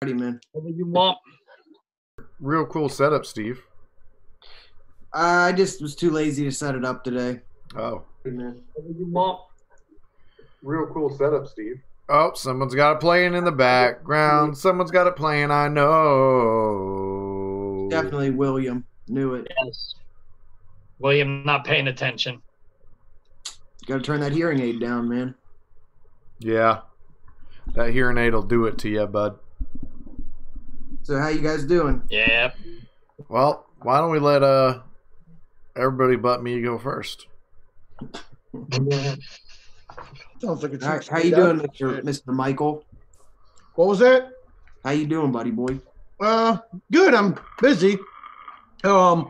Ready, man. Whatever you want. Real cool setup, Steve. I just was too lazy to set it up today. Oh. Whatever you want. Real cool setup, Steve. Oh, someone's got it playing in the background. Someone's got it playing, I know. Definitely William. Knew it. Yes. William not paying attention. Gotta turn that hearing aid down, man. Yeah. That hearing aid will do it to you, bud. So how you guys doing? Yep. Well, why don't we let everybody but me go first? Sounds like a How you doing, Mr. Michael? What was that? How you doing, buddy boy? Good. I'm busy. Had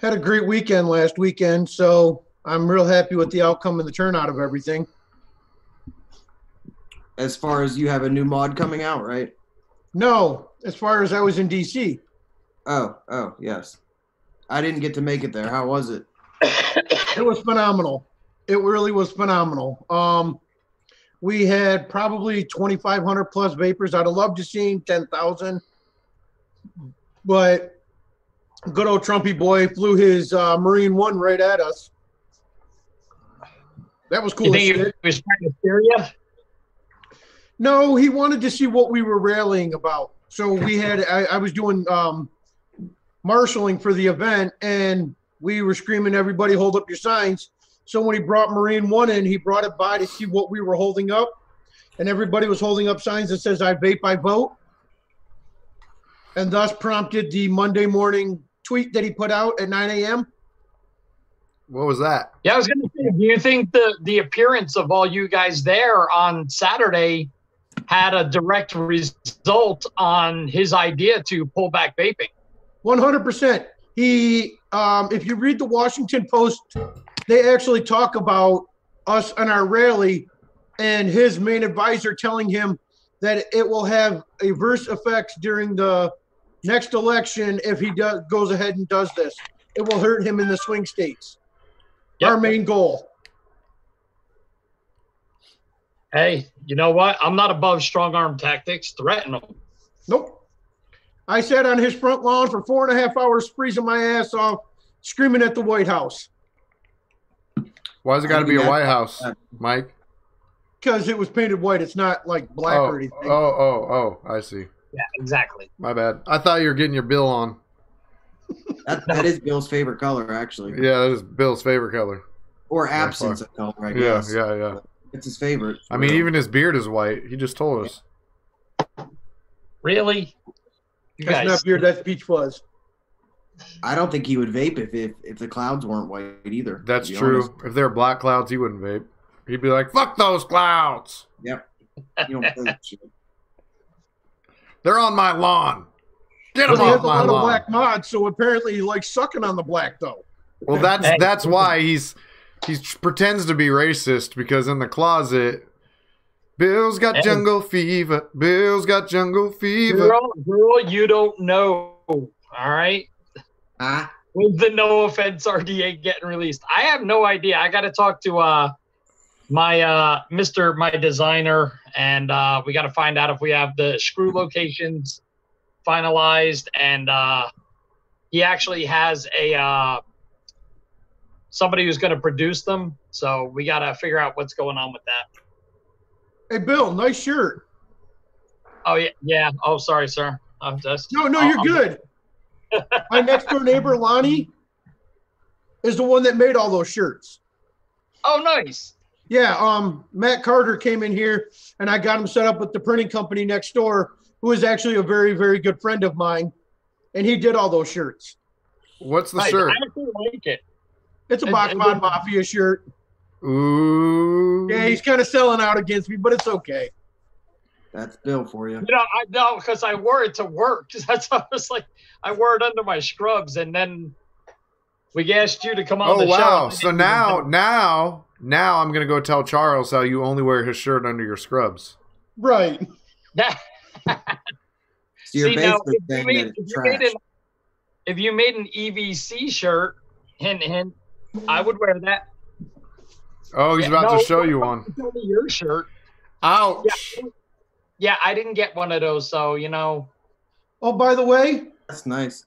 a great weekend last weekend, so I'm real happy with the outcome and the turnout of everything. As far as you have a new mod coming out, right? No, as far as I was in DC. Oh, yes. I didn't get to make it there. How was it? It was phenomenal. It really was phenomenal. We had probably 2,500 plus vapors. I'd have loved to see 10,000, but good old Trumpy boy flew his Marine One right at us. That was cool. You think he was trying to scare you? No, he wanted to see what we were rallying about. So we had, I was doing marshaling for the event, and we were screaming, everybody hold up your signs. So when he brought Marine One in, he brought it by to see what we were holding up. And everybody was holding up signs that says, I vape, I vote. And thus prompted the Monday morning tweet that he put out at 9 a.m. What was that? Yeah, I was going to say, do you think the appearance of all you guys there on Saturday had a direct result on his idea to pull back vaping? 100%. He, if you read the Washington Post, they actually talk about us and our rally and his main advisor telling him that it will have adverse effects during the next election if he goes ahead and does this. It will hurt him in the swing states. Yep. Our main goal. Hey, you know what? I'm not above strong arm tactics. Threaten them. Nope. I sat on his front lawn for 4.5 hours, freezing my ass off, screaming at the White House. Why's it got to be a White House, Mike? Because it was painted white. It's not like black or anything. Oh, I see. Yeah, exactly. My bad. I thought you were getting your bill on. That is Bill's favorite color, actually. Yeah, that is Bill's favorite color. Or absence of color, I guess. Yeah. It's his favorite. I mean, even his beard is white. He just told us. Really? You That's guys. not beard. That's peach fuzz. I don't think he would vape if the clouds weren't white either. That's to be true. honest. If there were black clouds, he wouldn't vape. He'd be like, fuck those clouds. Yep. You don't vape shit. They're on my lawn. Get them Well, he has off a my lot of lawn. black mods, so apparently he likes sucking on the black, though. Well, that's why he pretends to be racist, because in the closet, Bill's got jungle fever. Bill's got jungle fever. Girl, you don't know. All right? Ah, When's the no offense RDA getting released? I have no idea. I got to talk to my designer, and we got to find out if we have the screw locations finalized, and he actually has a somebody who's going to produce them, so we got to figure out what's going on with that. Hey, Bill, nice shirt. Oh yeah. Oh, sorry, sir. You're good. My next door neighbor, Lonnie, is the one that made all those shirts. Oh, nice. Yeah, Matt Carter came in here, and I got him set up with the printing company next door, who is actually a very, very good friend of mine, and he did all those shirts. What's the Nice. shirt? I actually like it. It's a Box Mod Mafia shirt. Ooh. Yeah, he's kind of selling out against me, but it's okay. that's Bill for you. You know, I know because I wore it to work. That's how I was like, I wore it under my scrubs, and then we asked you to come on Oh, the show. wow. So now I'm going to go tell Charles how you only wear his shirt under your scrubs. Right. So you're See, now, basically saying that it's trash. if you made an EVC shirt, hint, hint, I would wear that. Oh, he's about to show you one. Tell me your shirt. Ouch. Yeah. Yeah, I didn't get one of those, so Oh, by the way, That's nice.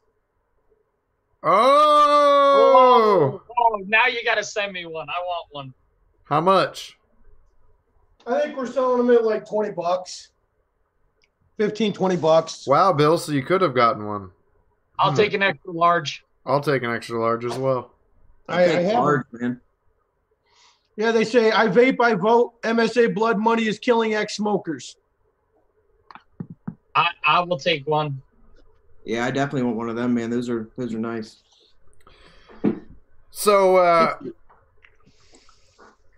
Oh! Now you got to send me one. I want one. How much? I think we're selling them at like $20. 15, $20. Wow, Bill, so you could have gotten one. I'll take an extra large. I'll take an extra large as well. I have large, man. Yeah, they say, I vape, I vote. MSA blood money is killing ex-smokers. I will take one. Yeah, I definitely want one of them, man. Those are nice. So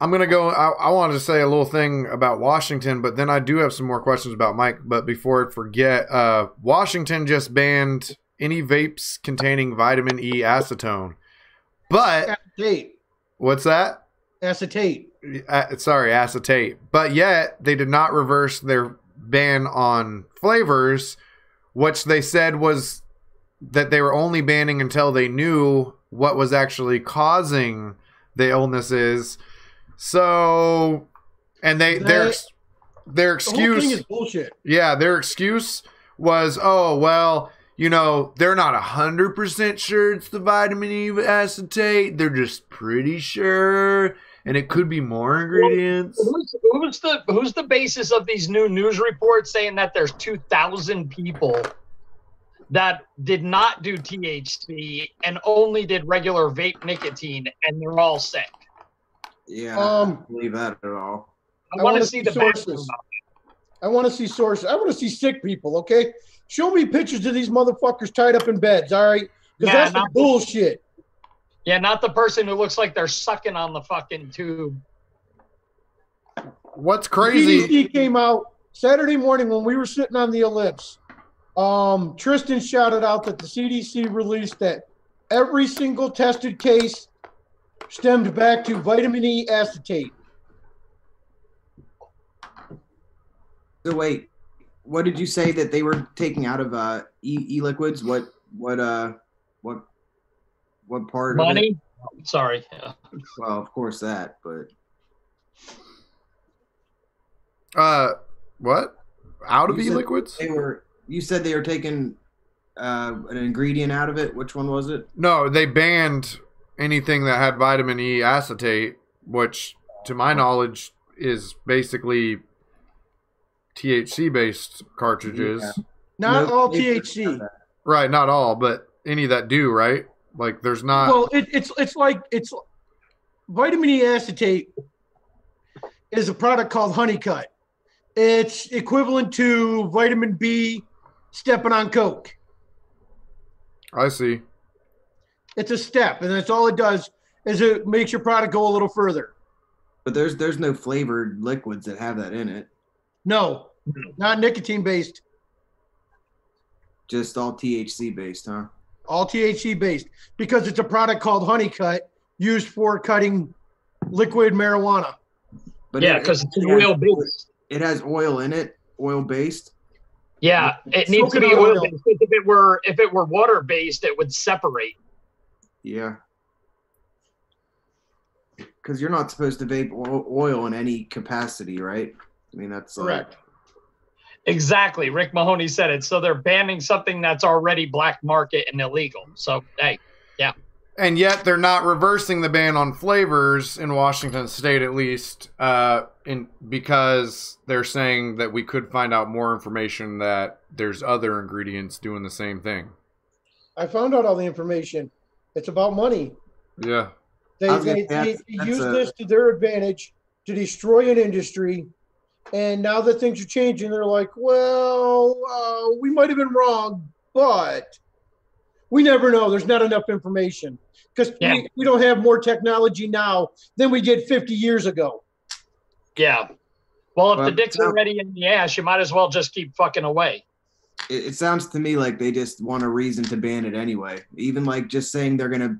I'm gonna go. I wanted to say a little thing about Washington, but then I do have some more questions about Mike. But before I forget, Washington just banned any vapes containing vitamin E acetone. But acetate. What's that? Acetate. Sorry, acetate. But yet they did not reverse their ban on flavors, which they said was that they were only banning until they knew what was actually causing the illnesses. So, and their excuse, the whole thing is bullshit. Yeah, their excuse was, oh well, they're not 100% sure it's the vitamin E acetate. They're just pretty sure, and it could be more ingredients. Who's the basis of these new news reports saying that there's 2,000 people that did not do THC and only did regular vape nicotine, and they're all sick? Yeah, I don't believe that at all. I want to see the sources. I want to see sources. I want to see sick people, okay? Show me pictures of these motherfuckers tied up in beds, all right? Because that's the bullshit. Yeah, not the person who looks like they're sucking on the fucking tube. What's crazy? The CDC came out Saturday morning when we were sitting on the ellipse. Tristan shouted out that the CDC released that every single tested case stemmed back to vitamin E acetate. So wait, what did you say that they were taking out of e-liquids? What part Money? of it? Sorry. Yeah. Well, of course that, but what? Out of e-liquids? You said they were taking an ingredient out of it. Which one was it? No, they banned anything that had vitamin E acetate, which, to my knowledge, is basically THC-based cartridges. Yeah. Not all THC. Right, not all, but any that do, right? Like, there's not... Well, it's like vitamin E acetate is a product called Honeycutt. It's equivalent to vitamin B stepping on coke. I see. It's a step, and that's all it does is it makes your product go a little further. But there's no flavored liquids that have that in it. No, not nicotine based. Just all THC based, huh? All THC based because it's a product called Honeycutt used for cutting liquid marijuana. But yeah, because it's oil based. It has oil in it, oil based. Yeah, it needs to be oil based. If it were water based, it would separate. Yeah. Because you're not supposed to vape oil in any capacity, right? I mean, that's correct. Exactly. Rick Mahoney said it. So they're banning something that's already black market and illegal. So, hey, yeah. And yet they're not reversing the ban on flavors in Washington State, at least, because they're saying that we could find out more information that there's other ingredients doing the same thing. I found out all the information. It's about money. Yeah. They use this to their advantage to destroy an industry. And now that things are changing, they're like, well, we might have been wrong, but we never know. There's not enough information because we don't have more technology now than we did 50 years ago. Yeah. Well, if the dick's already in the ass, you might as well just keep fucking away. It sounds to me like they just want a reason to ban it anyway. Even like just saying they're gonna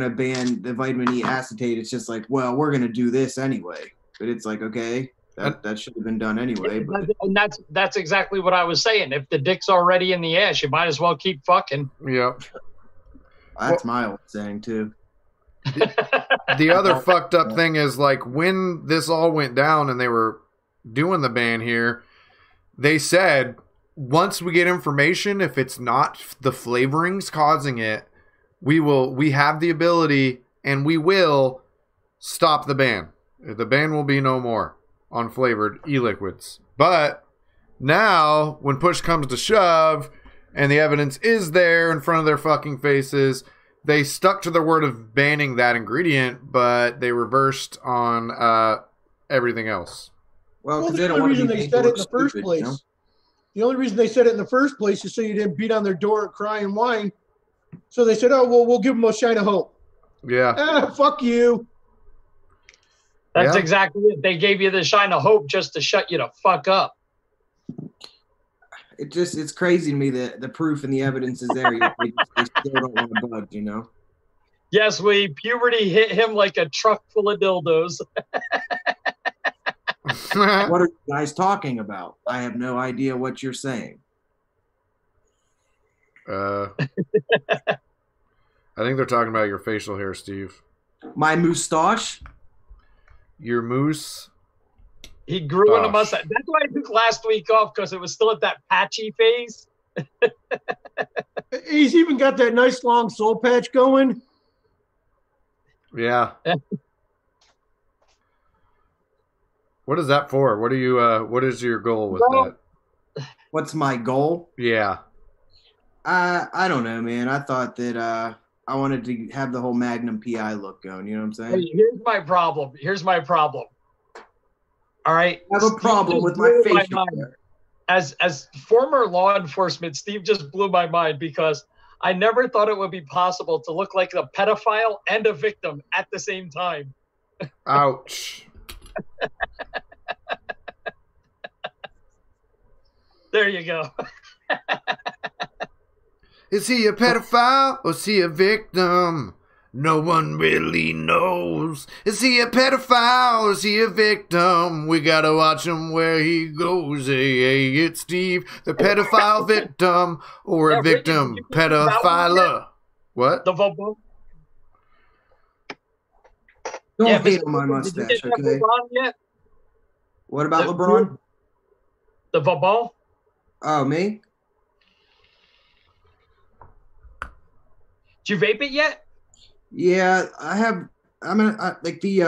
ban the vitamin E acetate. It's just like, well, we're gonna do this anyway. But it's like, okay, that should have been done anyway. But. And that's exactly what I was saying. If the dick's already in the ass, you might as well keep fucking. Yep. That's my old saying too. The other fucked up thing is, like, when this all went down and they were doing the ban here, they said once we get information, if it's not the flavorings causing it, we have the ability and we will stop the ban. The ban will be no more on flavored e-liquids. But now, when push comes to shove and the evidence is there in front of their fucking faces, they stuck to their word of banning that ingredient, but they reversed on everything else. Well, the only reason they said it in the first place. You know? The only reason they said it in the first place is so you didn't beat on their door and cry and whine. So they said, "Oh, well, we'll give them a shine of hope." Yeah. Fuck you. That's exactly it. They gave you the shine of hope just to shut you the fuck up. It's crazy to me that the proof and the evidence is there. They still don't want to budge, you know? Yes, puberty hit him like a truck full of dildos. What are you guys talking about? I have no idea what you're saying. I think they're talking about your facial hair, Steve. My moustache? Your moose? He grew in a mustache. That's why I took last week off, because it was still at that patchy phase. He's even got that nice long soul patch going. Yeah. What is that for? What are you? What is your goal with that? What's my goal? Yeah. I don't know, man. I thought that I wanted to have the whole Magnum PI look going. You know what I'm saying? Hey, here's my problem. All right. I have a problem with my facial hair. As former law enforcement, Steve just blew my mind, because I never thought it would be possible to look like a pedophile and a victim at the same time. Ouch. There you go. Is he a pedophile or is he a victim? No one really knows. Is he a pedophile or is he a victim? We gotta watch him where he goes. Hey, it's Steve, the pedophile victim, or a victim pedophiler. What? The Vaping? Don't hate on my mustache, okay? LeBron yet? What about LeBron? The Vaping? Oh, me? Did you vape it yet? Yeah, I have. Like the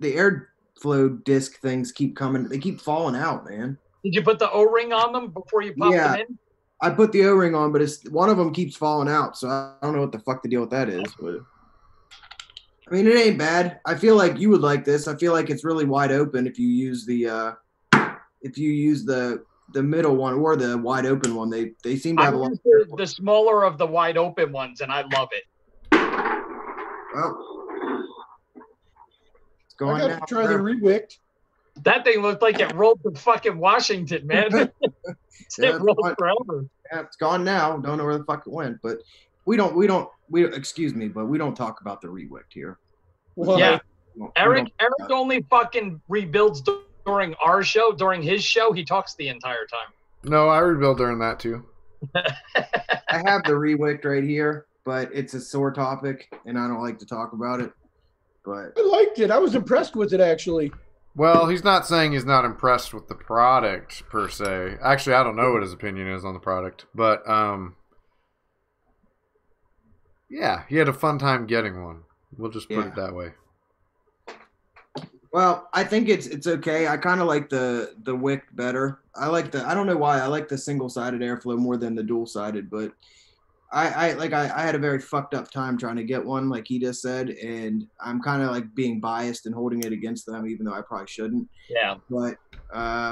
airflow disc things keep coming. They keep falling out, man. Did you put the O-ring on them before you popped them in? I put the O-ring on, but one of them keeps falling out. So I don't know what the fuck the deal with that is. But I mean, it ain't bad. I feel like you would like this. I feel like it's really wide open if you use the middle one or the wide open one. They seem to have a lot. The smaller of the wide open ones, and I love it. Well, it's going I got to try the Rewicked. That thing looked like it rolled to fucking Washington, man. It rolled forever. Yeah, it's gone now. Don't know where the fuck it went, but we don't. Excuse me, but we don't talk about the Rewicked here. Well, yeah, Eric only fucking rebuilds during our show. During his show, he talks the entire time. No, I rebuild during that too. I have the Rewicked right here, but it's a sore topic, and I don't like to talk about it. But I liked it. I was impressed with it, actually. Well, he's not saying he's not impressed with the product per se. Actually, I don't know what his opinion is on the product, but yeah, he had a fun time getting one. We'll just put it that way. Well, I think it's okay. I kind of like the wick better. I don't know why I like the single-sided airflow more than the dual-sided, but I had a very fucked up time trying to get one, like he just said, and I'm kind of like being biased and holding it against them, even though I probably shouldn't. Yeah. But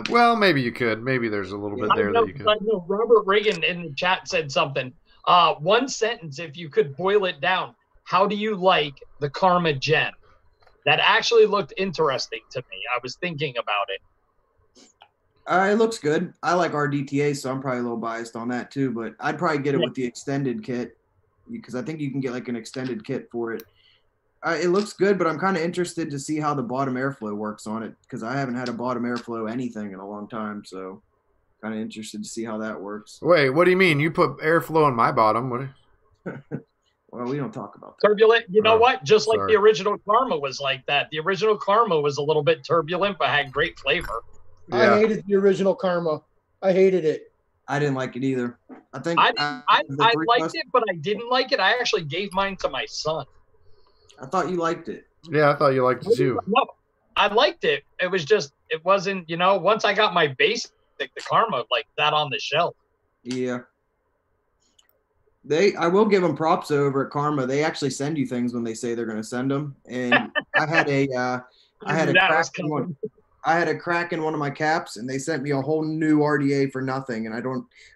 well, maybe you could. Maybe there's a little bit there that you could. I know Robert Reagan in the chat said something. One sentence, if you could boil it down. How do you like the Armageddon? That actually looked interesting to me. I was thinking about it. It looks good. I like RDTA, so I'm probably a little biased on that too. But I'd probably get it with the extended kit, because I think you can get like an extended kit for it. It looks good, but I'm kind of interested to see how the bottom airflow works on it, because I haven't had a bottom airflow anything in a long time. So kind of interested to see how that works. Wait, what do you mean? You put airflow in my bottom? What? Well, we don't talk about that. Turbulent. You know what? Just like the original Karma was like that. The original Karma was a little bit turbulent, but had great flavor. Yeah. I hated the original Karma. I hated it. I didn't like it either. I think I liked it, but I didn't like it. I actually gave mine to my son. I thought you liked it. Yeah, I thought you liked it too. No, I liked it. It was just, it wasn't, once I got my basic, the Karma, like that on the shelf. Yeah. I will give them props over at Karma. They actually send you things when they say they're going to send them. And I had a crack in one of my caps, and they sent me a whole new RDA for nothing. And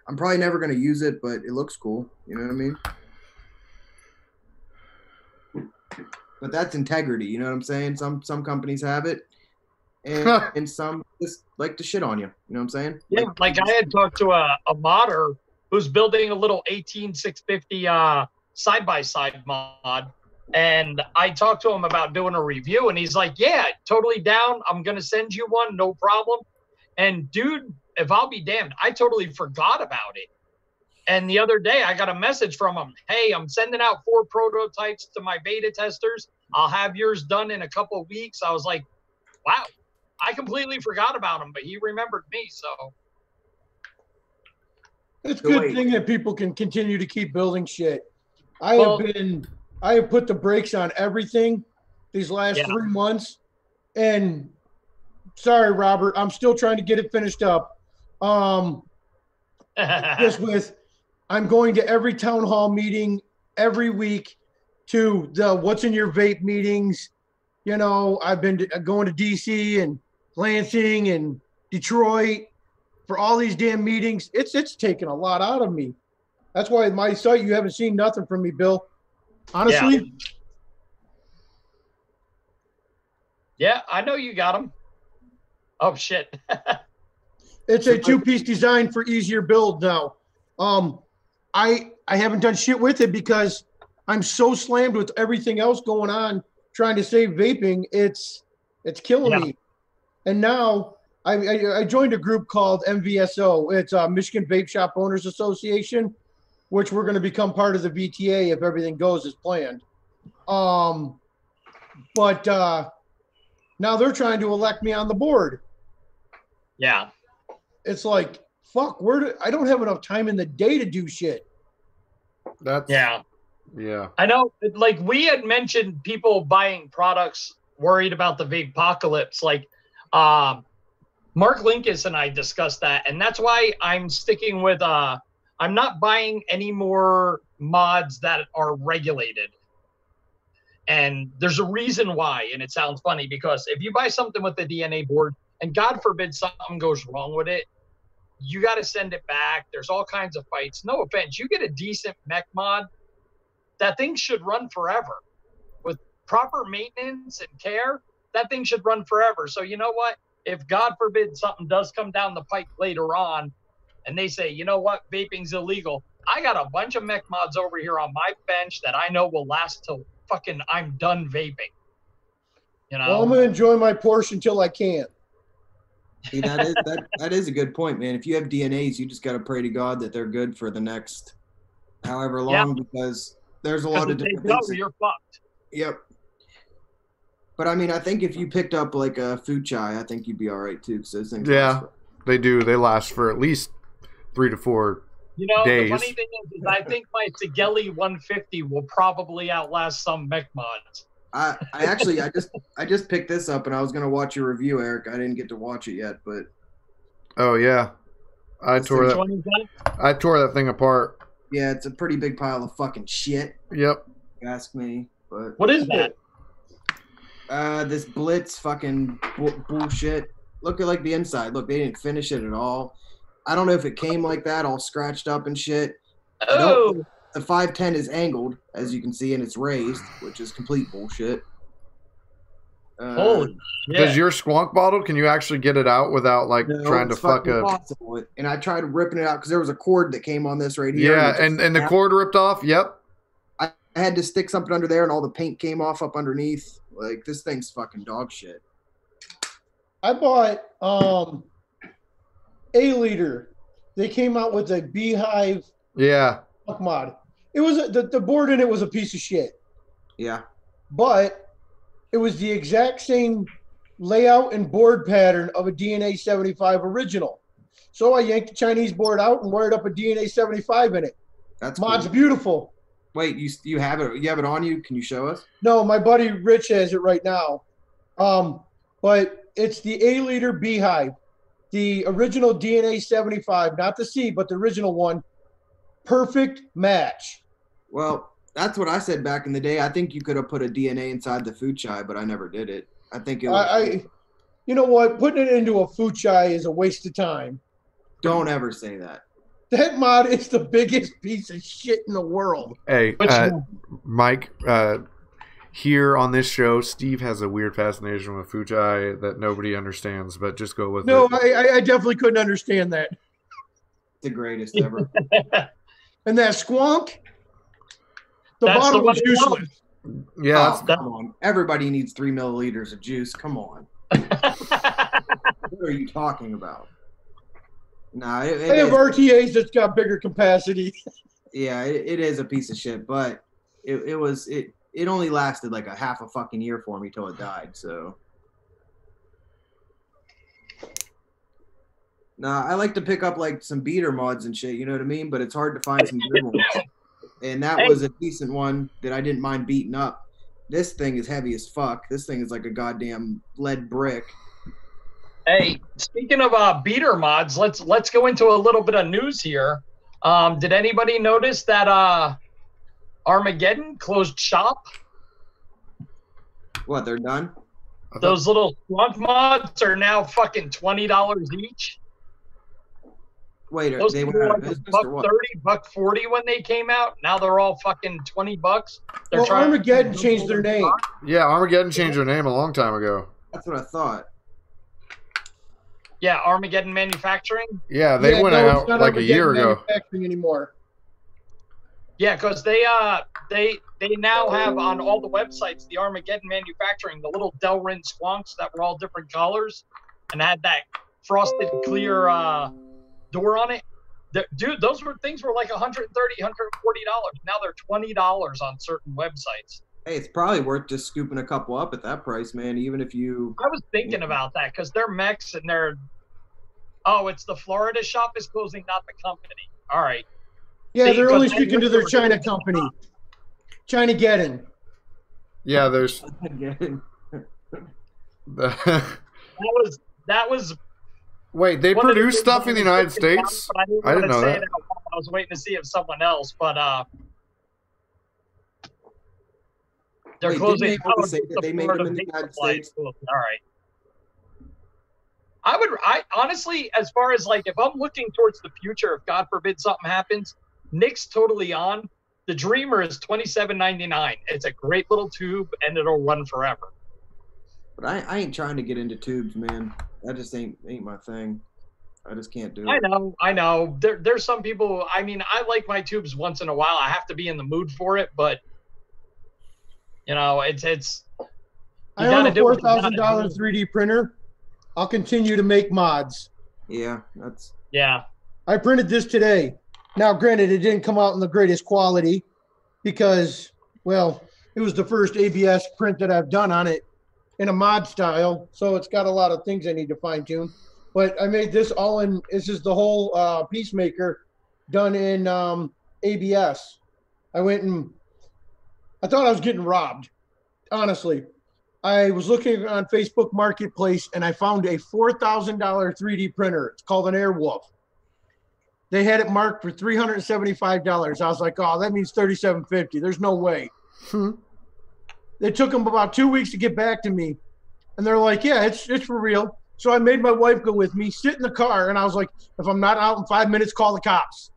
I'm probably never going to use it, but it looks cool. You know what I mean? But that's integrity. You know what I'm saying? Some companies have it, and some just like to shit on you. You know what I'm saying? Yeah, like I had talked to a modder who's building a little 18650 side-by-side mod. And I talked to him about doing a review, and he's like, yeah, totally down. I'm going to send you one, no problem. And dude, if I'll be damned, I totally forgot about it. And the other day I got a message from him. Hey, I'm sending out 4 prototypes to my beta testers. I'll have yours done in a couple of weeks. I was like, wow, I completely forgot about him, but he remembered me. So it's a good thing that people can continue to keep building shit. I have put the brakes on everything these last 3 months. And sorry, Robert, I'm still trying to get it finished up. I'm going to every town hall meeting every week, to the What's in Your Vape meetings. I've been going to DC and Lansing and Detroit for all these damn meetings. It's taken a lot out of me. That's why my site, you haven't seen nothing from me, Bill. Honestly. Yeah, I know you got them. Oh, shit. It's a 2-piece design for easier build now. I haven't done shit with it because I'm so slammed with everything else going on trying to save vaping. It's killing me. And now I joined a group called MVSO. It's Michigan Vape Shop Owners Association, which we're going to become part of the VTA if everything goes as planned. But now they're trying to elect me on the board. Yeah. It's like, fuck, I don't have enough time in the day to do shit. Yeah. I know, like we had mentioned people buying products worried about the vape-apocalypse. Like Mark Linkus and I discussed that, and that's why I'm sticking with I'm not buying any more mods that are regulated. And there's a reason why, and it sounds funny because if you buy something with the DNA board, and God forbid something goes wrong with it, you got to send it back. There's all kinds of fights. No offense. You get a decent mech mod, that thing should run forever. With proper maintenance and care, that thing should run forever. So you know what? If God forbid something does come down the pipe later on, and they say, you know what, vaping's illegal, I got a bunch of mech mods over here on my bench that I know will last till fucking I'm done vaping. Well, I'm going to enjoy my Porsche until I can't. See, that is a good point, man. If you have DNAs, you just got to pray to God that they're good for the next however long, because there's a lot of different things. You're fucked. Yep. But I mean, I think if you picked up like a food chai, I think you'd be all right too. Because those things. Yeah, they do. They last for at least 3 to 4 days. The funny thing is I think my Sigeli 150 will probably outlast some mech mods. I just picked this up, and I was gonna watch your review, Eric. I didn't get to watch it yet, but oh yeah, I tore that thing apart. Yeah, it's a pretty big pile of fucking shit. Yep. Ask me, but what is that? This Blitz fucking bullshit. Look at like the inside. Look, they didn't finish it at all. I don't know if it came like that, all scratched up and shit. Oh. The 510 is angled, as you can see, and it's raised, which is complete bullshit. Holy shit. Does your squonk bottle, can you actually get it out without trying to fuck up? Impossible. And I tried ripping it out because there was a cord that came on this right here. Yeah, and the cord ripped off. Yep. I had to stick something under there, and all the paint came off up underneath. Like, this thing's fucking dog shit. I bought A-Liter. They came out with a Beehive mod. It was the board in it was a piece of shit. Yeah. But it was the exact same layout and board pattern of a DNA 75 original. So I yanked the Chinese board out and wired up a DNA 75 in it. That's Mod's cool. beautiful. Wait, you have it? You have it on you? Can you show us? No, my buddy Rich has it right now. But it's the A-liter Beehive, the original DNA 75, not the C, but the original one. Perfect match. Well, that's what I said back in the day. I think you could have put a DNA inside the food chai, but I never did it. I think it was. You know what? Putting it into a food chai is a waste of time. Don't ever say that. That mod is the biggest piece of shit in the world. Hey, Mike, here on this show, Steve has a weird fascination with food chai that nobody understands, but just go with it. No, I definitely couldn't understand that. The greatest ever. And that squonk, the bottle was useless. Yeah, come on. Everybody needs 3 milliliters of juice. Come on. What are you talking about? Nah, I have RTAs that's got bigger capacity. Yeah, it is a piece of shit, but it only lasted like a half a fucking year for me till it died. So, nah, I like to pick up like some beater mods and shit. You know what I mean? But it's hard to find some good ones. And that was a decent one that I didn't mind beating up. This thing is heavy as fuck. This thing is like a goddamn lead brick. Hey, speaking of beater mods, let's go into a little bit of news here. Did anybody notice that Armageddon closed shop? What, they're done? Those little swamp mods are now fucking $20 each. Wait, Those they went were out of like business or what? $1.30, $1.40 when they came out. Now they're all fucking $20. They're Well, Armageddon changed their name. Yeah, Armageddon changed their name a long time ago. That's what I thought. Yeah, Armageddon Manufacturing. Yeah, they went out like a year ago. Manufacturing anymore. Yeah, because they now have on all the websites the Armageddon Manufacturing, the little Delrin squonks that were all different colors and had that frosted clear door on it. Dude, those things were like $130, $140. Now they're $20 on certain websites. Hey, it's probably worth just scooping a couple up at that price, man. Even if you. I was thinking about that because they're mechs and they're. Oh, it's the Florida shop is closing, not the company. All right. Yeah, they're only speaking to their China company. Chinageddon. Yeah, there's. That was. Wait, they produce stuff in the United States? I didn't know that. I was waiting to see if someone else, but they're closing. They made them in the United States. All right. I honestly, as far as like, if I'm looking towards the future, if God forbid something happens, Nick's totally on. The Dreamer is $27.99. It's a great little tube, and it'll run forever. But I ain't trying to get into tubes, man. That just ain't my thing. I just can't do it. I know. There's some people. I mean, I like my tubes once in a while. I have to be in the mood for it, but you know, it's. I own a $4,000 3D printer. I'll continue to make mods. Yeah, that's. Yeah. I printed this today. Now, granted, it didn't come out in the greatest quality because, well, it was the first ABS print that I've done on it in a mod style. So it's got a lot of things I need to fine tune. But I made this all in. This is the whole Peacemaker done in ABS. I went and I thought I was getting robbed. Honestly, I was looking on Facebook Marketplace and I found a $4,000 3D printer. It's called an Airwolf. They had it marked for $375. I was like, oh, that means $37.50. There's no way. It took them about 2 weeks to get back to me. And they're like, yeah, it's for real. So I made my wife go with me, sit in the car, and I was like, if I'm not out in 5 minutes, call the cops.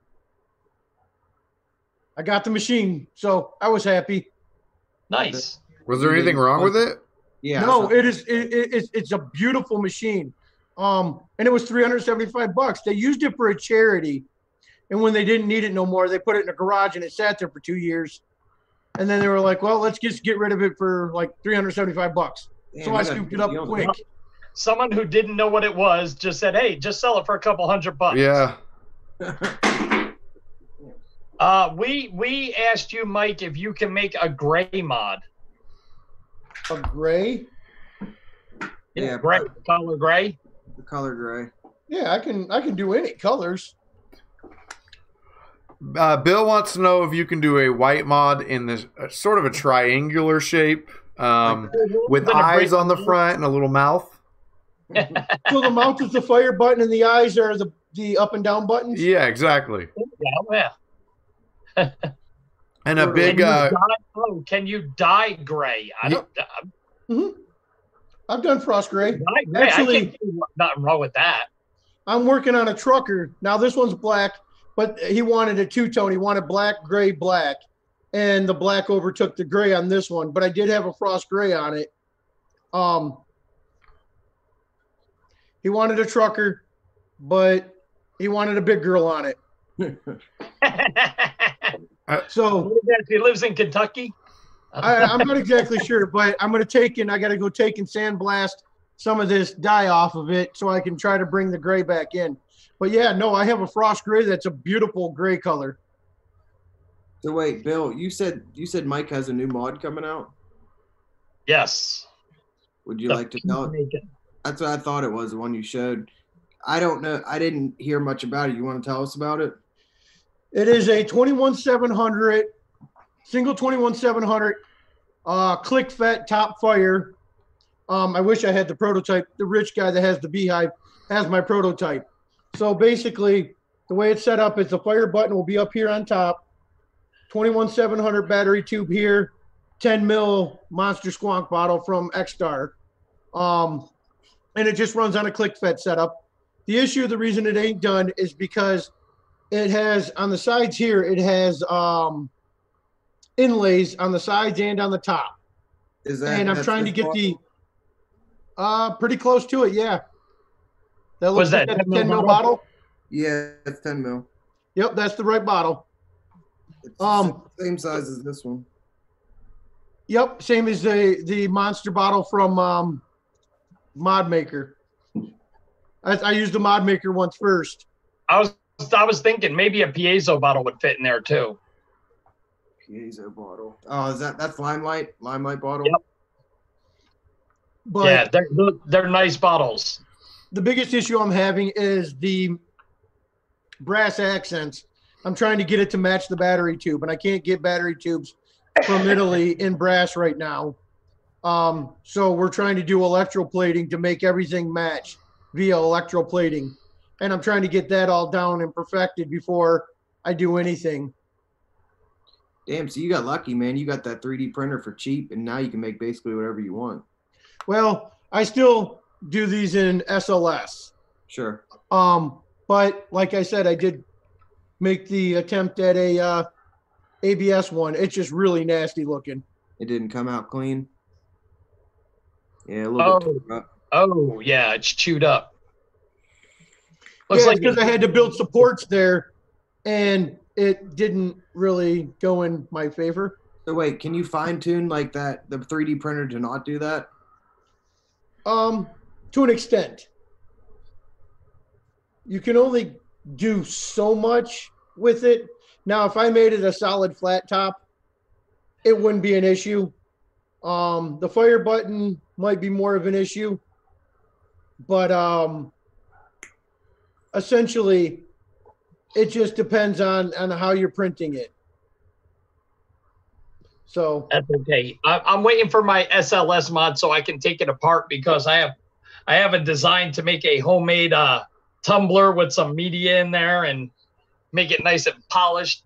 I got the machine, so I was happy. Nice. Was there anything wrong with it? Yeah. No, it's a beautiful machine. And it was $375. They used it for a charity. And when they didn't need it no more, they put it in a garage and it sat there for 2 years. And then they were like, well, let's just get rid of it for like $375. Damn, so I scooped it up quick. Someone who didn't know what it was just said, hey, just sell it for a couple $100. Yeah. We asked you, Mike, if you can make a gray mod. A gray? Yeah, gray, color gray. The color gray. Yeah, I can do any colors. Bill wants to know if you can do a white mod in this sort of a triangular shape with eyes on the front and a little mouth. So the mouth is the fire button and the eyes are the up and down buttons? Yeah, exactly. Yeah. And a big... Can you dye gray? I've done frost gray. Actually, I can't see nothing wrong with that. I'm working on a trucker. Now this one's black, but he wanted a two-tone. He wanted black, gray, black. And the black overtook the gray on this one. But I did have a frost gray on it. He wanted a trucker, but he wanted a big girl on it. So he lives in Kentucky. I'm not exactly sure, but I'm going to I got to go take and sandblast some of this dye off of it so I can try to bring the gray back in. But yeah, no, I have a frost gray that's a beautiful gray color. So wait, Bill, you said Mike has a new mod coming out? Yes. Would you like to tell it? That's what I thought it was, the one you showed. I don't know. I didn't hear much about it. You want to tell us about it? It is a 21700 single 21700 click fet top fire. I wish I had the prototype. The rich guy that has the beehive has my prototype. So basically, the way it's set up is the fire button will be up here on top. 21700 battery tube here, 10 mil Monster Squonk bottle from X-Star. And it just runs on a click fet setup. The reason it ain't done is because it has on the sides here, it has inlays on the sides and on the top. And I'm trying to get the pretty close to it, yeah. That looks like a 10 mil bottle. Yeah, it's 10 mil. Yep, that's the right bottle. It's same size as this one. Yep, same as the monster bottle from Mod Maker. I used the Mod Maker once first. I was thinking maybe a piezo bottle would fit in there too. Piezo bottle. Oh, that's Limelight bottle? Yep. But yeah, they're nice bottles. The biggest issue I'm having is the brass accents. I'm trying to get it to match the battery tube, and I can't get battery tubes from Italy in brass right now. So we're trying to do electroplating to make everything match via electroplating. And I'm trying to get that all down and perfected before I do anything. Damn, so you got lucky, man. You got that 3D printer for cheap, and now you can make basically whatever you want. Well, I still do these in SLS. Sure. But like I said, I did make the attempt at a ABS one. It's just really nasty looking. It didn't come out clean. Yeah, a little bit. Oh, yeah, it's chewed up. Looks like because I had to build supports there, and it didn't really go in my favor. So wait, can you fine tune like that the 3D printer to not do that? To an extent. You can only do so much with it. Now, if I made it a solid flat top, it wouldn't be an issue. The fire button might be more of an issue, but essentially, it just depends on how you're printing it. So that's okay. I'm waiting for my SLS mod so I can take it apart because I have a design to make a homemade tumbler with some media in there and make it nice and polished,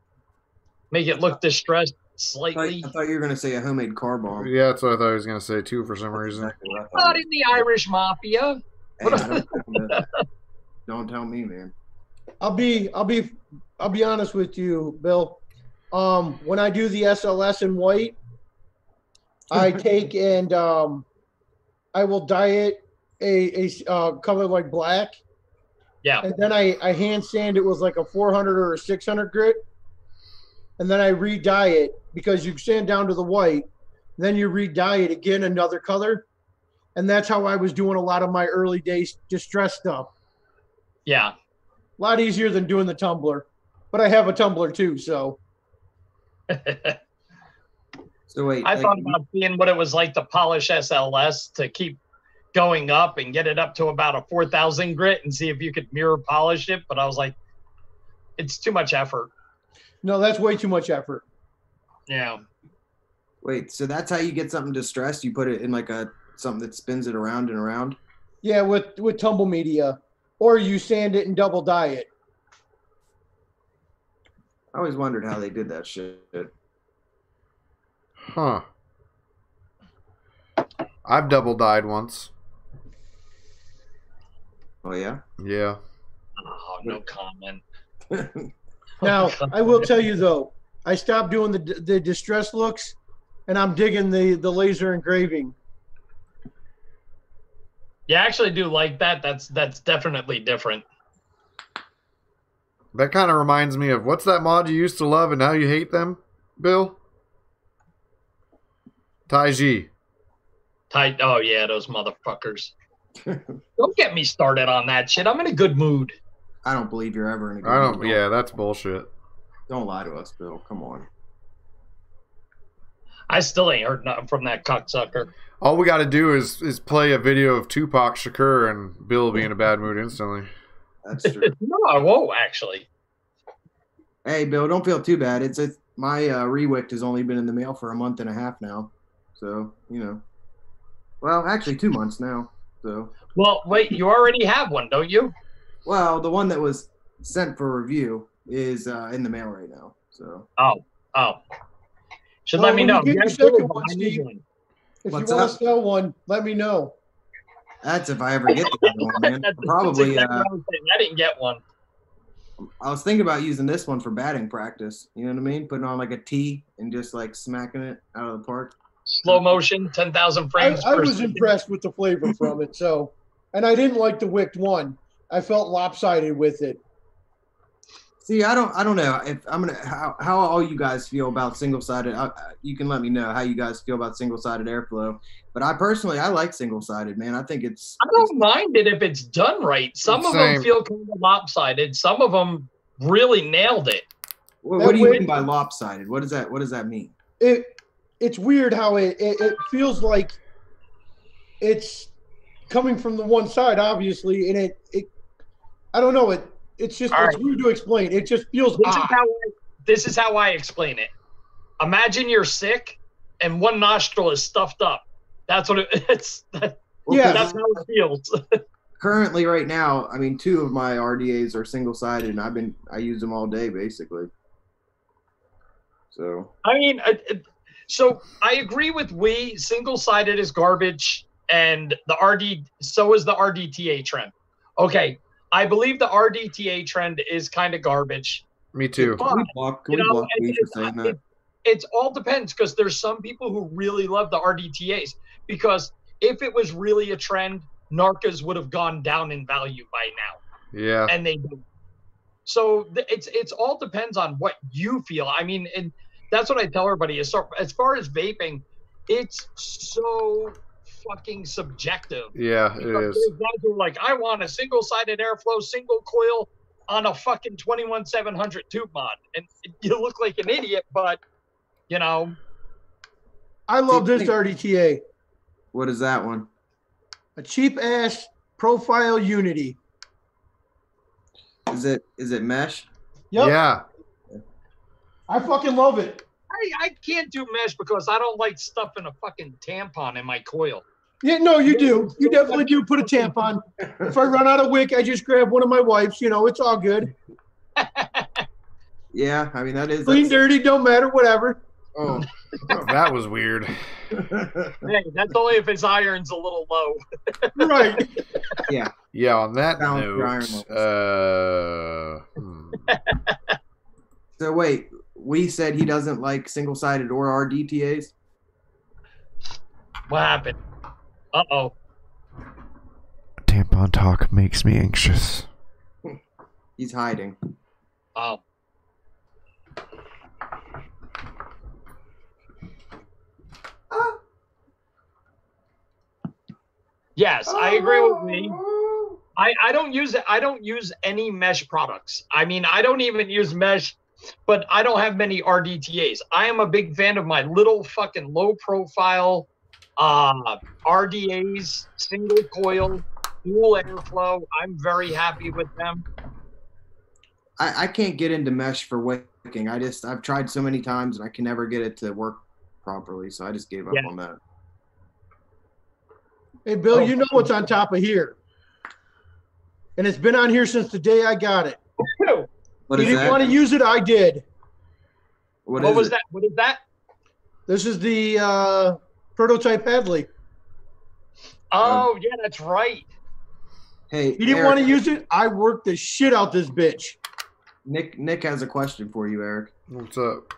make it look distressed slightly. I thought you were going to say a homemade car bomb. Yeah, that's what I thought I was going to say too for some reason. Not in the Irish Mafia. Hey, don't tell me, man. I'll be honest with you, Bill. When I do the SLS in white, I take and I will dye it a color like black. Yeah. And then I hand sand it with like a 400 or a 600 grit. And then I re-dye it because you sand down to the white. Then you re-dye it again another color. And that's how I was doing a lot of my early days distress stuff. Yeah. A lot easier than doing the tumbler. But I have a tumbler too, so. So wait. I thought about seeing what it was like to polish SLS to keep going up and get it up to about a 4,000 grit and see if you could mirror polish it. But I was like, it's too much effort. No, that's way too much effort. Yeah. Wait, so that's how you get something distressed? You put it in like something that spins it around and around? Yeah, with tumble media, or you sand it and double dye it. I always wondered how they did that shit. Huh. I've double dyed once. Oh yeah? Yeah. Oh, no comment. Now, I will tell you though, I stopped doing the distress looks, and I'm digging the laser engraving. You actually do like that? That's definitely different. That kind of reminds me of what's that mod you used to love and now you hate them, Bill? Taiji. Oh yeah, those motherfuckers. Don't get me started on that shit. I'm in a good mood. I don't believe you're ever in a good I don't. mood. Yeah, that's bullshit. Don't lie to us, Bill. Come on. I still ain't heard nothing from that cocksucker. All we got to do is play a video of Tupac Shakur and Bill will be in a bad mood instantly. That's true. No, I won't actually. Hey, Bill, don't feel too bad. My Rewict has only been in the mail for a month and a half now. So, well, actually 2 months now. So. Well, wait, you already have one, don't you? Well, the one that was sent for review is in the mail right now. So. Oh. Should let me when know. you get your second one, Steve, if What's you want up? to sell one, let me know. That's if I ever get the other one, man. That's Probably. exactly what I was saying. I didn't get one. I was thinking about using this one for batting practice. You know what I mean? Putting on like a tee and just like smacking it out of the park. Slow motion, 10,000 frames. I per was second. impressed with the flavor from it. So, and I didn't like the wicked one. I felt lopsided with it. See, I don't know if I'm gonna how all you guys feel about single-sided. You can let me know how you guys feel about single-sided airflow. But I personally, I like single-sided, man. I think I don't mind it if it's done right. Some of them feel kind of lopsided. Some of them really nailed it. What do you mean by lopsided? What does that mean? It's weird how it feels like it's coming from the one side, obviously, and it I don't know, it's just it's weird to explain. It just feels odd. This is how I explain it. Imagine you're sick and one nostril is stuffed up. That's what it's. Yeah, that's how it feels. Currently, right now, I mean, 2 of my RDAs are single-sided, and I use them all day, basically. So. I mean, so I agree with single-sided is garbage, and so is the RDTA trend. Okay, I believe the RDTA trend is kind of garbage. Me too. Can we block me for saying that? It all depends, because there's some people who really love the RDTAs, because if it was really a trend, Narcas would have gone down in value by now. Yeah. And they do. So it's all depends on what you feel. I mean, and that's what I tell everybody. As far as vaping, it's so fucking subjective. Yeah, it is. There's guys who are like, I want a single-sided airflow, single coil on a fucking 21700 tube mod, and you look like an idiot, but I love this RDTA. What is that one? A cheap ass profile Unity. Is it mesh? Yep. Yeah. I fucking love it. I can't do mesh because I don't like stuffing a fucking tampon in my coil. Yeah, no, you do. You definitely do put a tampon. If I run out of wick, I just grab one of my wife's. It's all good. Yeah, I mean, that is Clean, dirty, don't matter, whatever. Oh, That was weird. Hey, that's only if his iron's a little low. Right. Yeah. Yeah, on that Balance your iron note, So wait, we said he doesn't like single-sided or RDTAs? What happened? Uh-oh. tampon talk makes me anxious. He's hiding. Oh. Yes, I agree with me. I don't use any mesh products. I mean, I don't even use mesh, but I don't have many RDTAs. I am a big fan of my little fucking low profile RDA's single coil, dual airflow. I'm very happy with them. I can't get into mesh for wicking. I've tried so many times and I can never get it to work properly, so I just gave up on that. Hey, Bill, you know what's on top of here. And it's been on here since the day I got it. What you is didn't that? want to use it, I did. What was that? What is that? This is the prototype Hadley. Oh, yeah, that's right. Hey, You didn't Eric, want to use it? I worked the shit out this bitch. Nick has a question for you, Eric. What's up?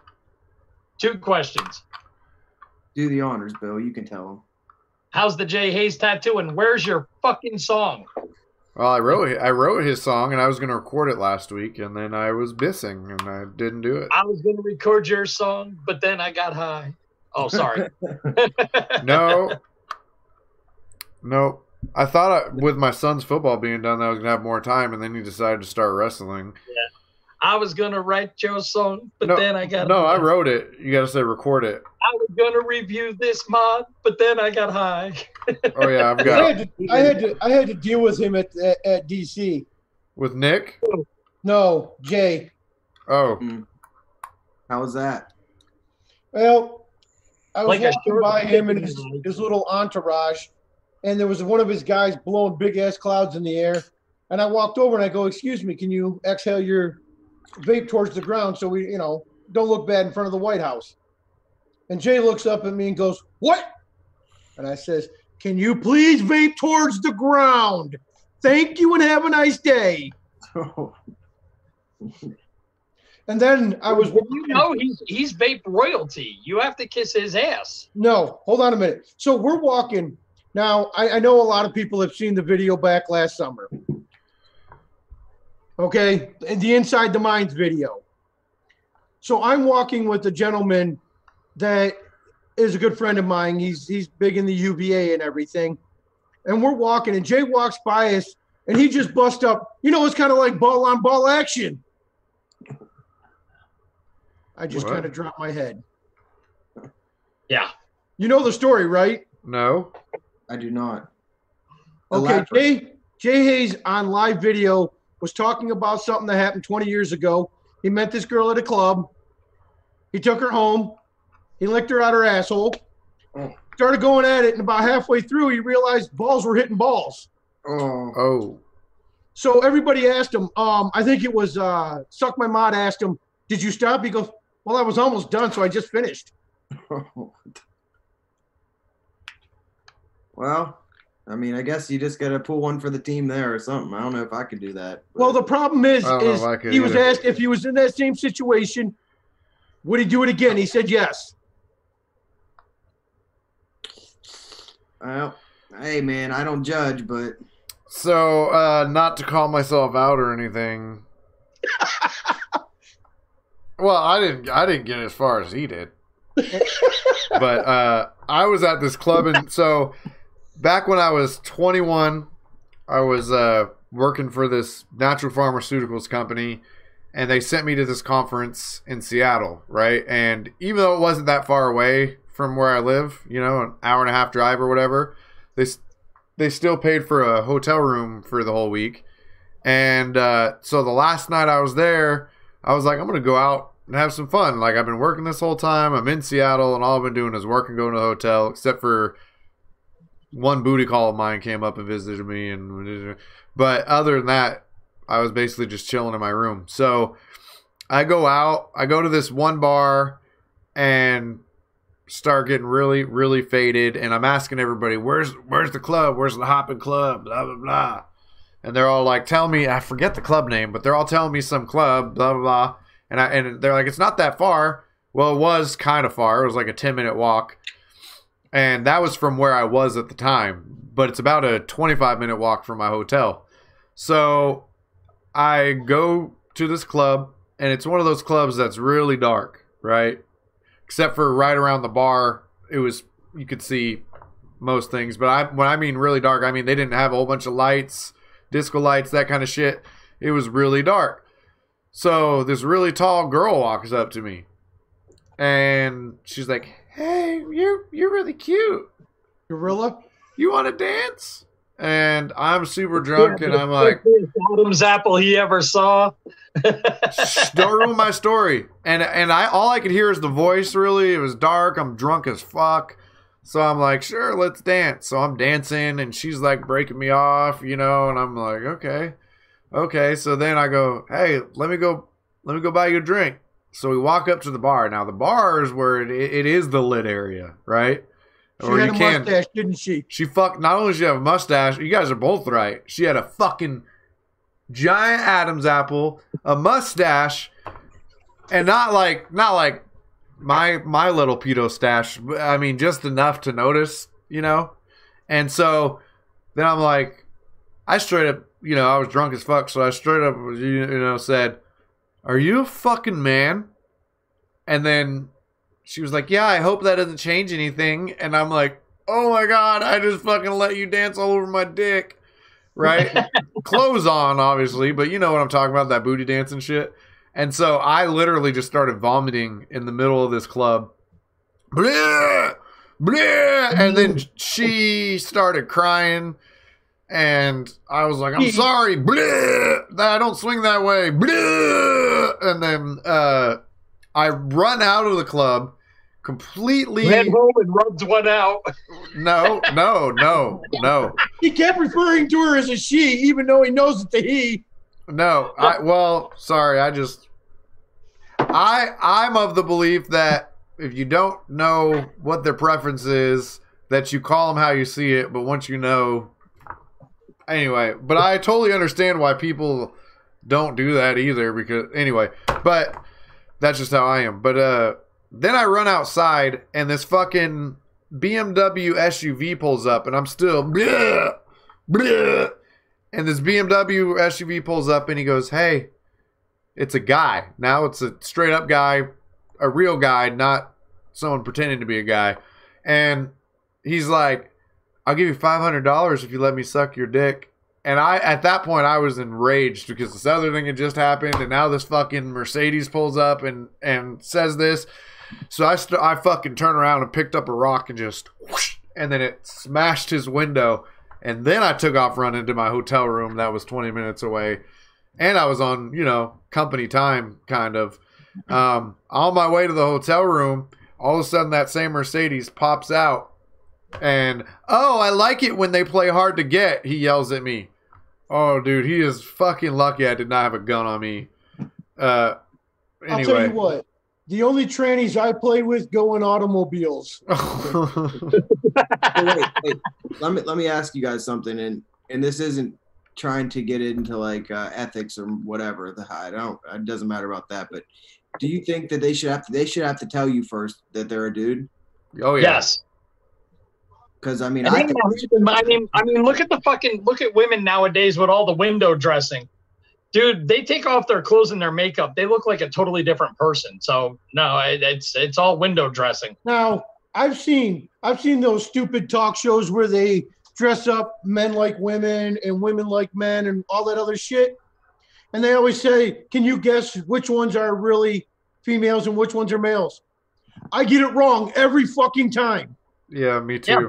2 questions. Do the honors, Bill. You can tell him. How's the Jay Hayes tattoo, and where's your fucking song? Well, I wrote his song, and I was going to record it last week, and then I was missing, and I didn't do it. I was going to record your song, but then I got high. Oh, sorry. No. I thought with my son's football being done, that I was going to have more time, and then he decided to start wrestling. Yeah. I was going to write your song, but then I got No, high. I wrote it. You got to say record it. I was going to review this mod, but then I got high. Oh, yeah, I've got it. I had to deal with him at DC. With Nick? No, Jay. Oh. How was that? Well, I was Like a walking short by him and video. his little entourage, and there was one of his guys blowing big ass clouds in the air. And I walked over and I go, "Excuse me, can you exhale your vape towards the ground so we, don't look bad in front of the White House?" And Jay looks up at me and goes, "What?" And I says, "Can you please vape towards the ground? Thank you and have a nice day." And then I was walking. He's vape royalty. You have to kiss his ass. No, hold on a minute. So we're walking. Now, I know a lot of people have seen the video back last summer. Okay, the Inside the Minds video. So I'm walking with a gentleman that is a good friend of mine. He's big in the UVA and everything. And we're walking, and Jay walks by us, and he just busts up. It's kind of like ball-on-ball action. I just kind of dropped my head. Yeah. You know the story, right? No. I do not. Okay, Jay Hayes on live video was talking about something that happened 20 years ago. He met this girl at a club. He took her home. He licked her out her asshole. Started going at it, and about halfway through, he realized balls were hitting balls. Oh. So everybody asked him, I think it was Suck My Mod asked him, "Did you stop?" He goes, "Well, I was almost done, so I just finished." Well, I mean, I guess you just got to pull one for the team there or something. I don't know if I could do that. But... Well, the problem is he was asked if he was in that same situation, would he do it again? He said yes. Well, hey, man, I don't judge, but... So, not to call myself out or anything. Well, I didn't get as far as he did. But I was at this club, and so back when I was 21, I was working for this natural pharmaceuticals company, and they sent me to this conference in Seattle, right? And even though it wasn't that far away from where I live, an hour and a half drive or whatever, they still paid for a hotel room for the whole week. And so the last night I was there, I was like, I'm going to go out and have some fun. Like, I've been working this whole time. I'm in Seattle, and all I've been doing is work and going to the hotel, except for one booty call of mine came up and visited me. But other than that, I was basically just chilling in my room. So I go out. I go to this one bar and start getting really, really faded. And I'm asking everybody, where's the club? Where's the hopping club? Blah, blah, blah. And they're all like, tell me, I forget the club name, but they're all telling me some club, blah, blah, blah. And they're like, it's not that far. Well, it was kind of far. It was like a 10-minute walk. And that was from where I was at the time. But it's about a 25-minute walk from my hotel. So I go to this club, and it's one of those clubs that's really dark, right? Except for right around the bar, you could see most things. But when I mean really dark, I mean they didn't have a whole bunch of lights, disco lights, that kind of shit. It was really dark. So this really tall girl walks up to me, and she's like, "Hey, you're really cute." Gorilla? You want to dance? And I'm super drunk, and I'm like, Adam's apple he ever saw. don't ruin my story. And all I could hear is the voice. Really, it was dark. I'm drunk as fuck. So I'm like, sure, let's dance. So I'm dancing, and she's like breaking me off, and I'm like, okay. So then I go, hey, let me go buy you a drink. So we walk up to the bar. Now the bar is where it is the lit area, right? She had a mustache, didn't she? She not only did she have a mustache, you guys are both right. She had a fucking giant Adam's apple, a mustache, and not like my little pedo stash. I mean, just enough to notice, And so then I'm like, I straight up, I was drunk as fuck, so I straight up, said, "Are you a fucking man?" And then she was like, "Yeah, I hope that doesn't change anything." And I'm like, "Oh my God, I just fucking let you dance all over my dick." Right? Clothes on, obviously, but you know what I'm talking about, that booty dancing shit. And so I literally just started vomiting in the middle of this club. Blah, blah, and then she started crying. And I was like, "I'm sorry. Blah, I don't swing that way." Blah. And then I run out of the club completely. Ran home and rubbed one out. No. He kept referring to her as a she, even though he knows it's a he. No. Sorry. I'm of the belief that if you don't know what their preference is, that you call them how you see it. But once you know, anyway. But I totally understand why people don't do that either. Because anyway, but that's just how I am. But then I run outside, and this fucking BMW SUV pulls up, and I'm still bleh, bleh. And this BMW SUV pulls up, and he goes, "Hey, it's a guy. Now it's a straight up guy, a real guy, not someone pretending to be a guy." And he's like, "I'll give you $500 if you let me suck your dick." And at that point, I was enraged because this other thing had just happened, and now this fucking Mercedes pulls up and says this. So I fucking turned around and picked up a rock and just whoosh, and then it smashed his window. And then I took off running to my hotel room that was 20 minutes away. And I was on, company time, kind of. On my way to the hotel room, all of a sudden that same Mercedes pops out. And, "Oh, I like it when they play hard to get," he yells at me. Oh, dude, he is fucking lucky I did not have a gun on me. Anyway. I'll tell you what. The only trannies I play with go in automobiles. Wait. Let me ask you guys something, and this isn't trying to get into like ethics or whatever. It doesn't matter about that. But do you think that they should have to tell you first that they're a dude? Oh yeah. Yes. Because I mean, look at women nowadays with all the window dressing. Dude, they take off their clothes and their makeup. They look like a totally different person. So no, it's all window dressing. Now, I've seen those stupid talk shows where they dress up men like women and women like men and all that other shit. And they always say, "Can you guess which ones are really females and which ones are males?" I get it wrong every fucking time. Yeah, me too. Yeah.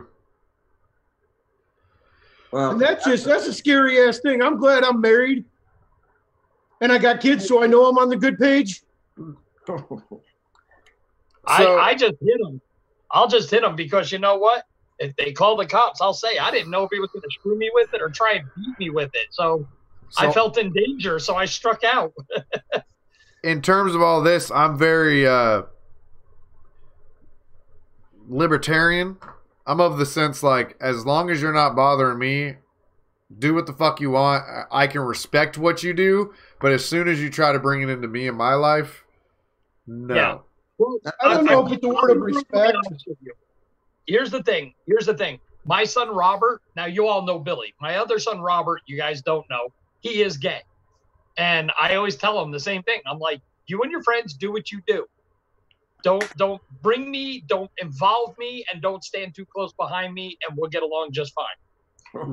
Well, and that's a scary ass thing. I'm glad I'm married. And I got kids, so I know I'm on the good page. I just hit him. I'll just hit him because you know what? If they call the cops, I'll say I didn't know if he was going to screw me with it or try and beat me with it. So I felt in danger, so I struck out. In terms of all this, I'm very libertarian. I'm of the sense like, as long as you're not bothering me, do what the fuck you want. I can respect what you do, but as soon as you try to bring it into me and my life, no. Yeah. Well, I don't know if it's a word of respect. Here's the thing. My son Robert, now you all know Billy. My other son Robert, you guys don't know. He is gay. And I always tell him the same thing. I'm like, you and your friends do what you do. Don't bring me, don't involve me, and don't stand too close behind me, and we'll get along just fine.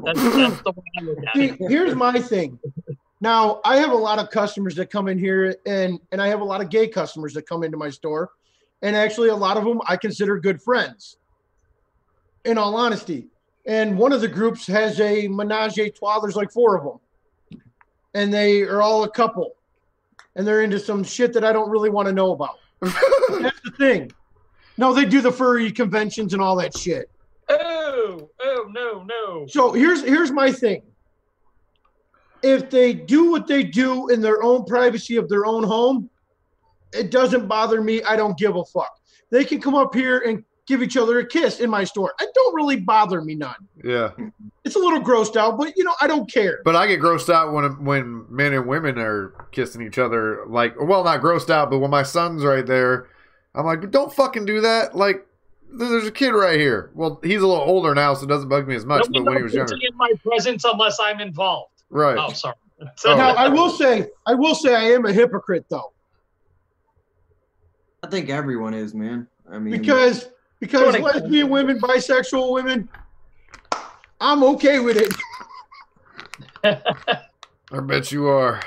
That's the way I look at it. Here's my thing. Now, I have a lot of customers that come in here, and I have a lot of gay customers that come into my store. And actually, a lot of them I consider good friends. in all honesty. And one of the groups has a menage a trois. There's like 4 of them. And they are all a couple. And they're into some shit that I don't really want to know about. That's the thing. No, they do the furry conventions and all that shit. Oh, no. So here's my thing. If they do what they do in their own privacy of their own home, it doesn't bother me. I don't give a fuck. They can come up here and give each other a kiss in my store. It don't really bother me none. Yeah. It's a little grossed out, but I don't care. But I get grossed out when men and women are kissing each other. Like, well, not grossed out, but when my son's right there, I'm like, don't fucking do that. Like, there's a kid right here. Well, he's a little older now, so it doesn't bug me as much. But when he was younger, in my presence unless I'm involved. Right. Oh, sorry. Now I will say I am a hypocrite though. I think everyone is, man. I mean, because lesbian women, bisexual women, I'm okay with it. I bet you are.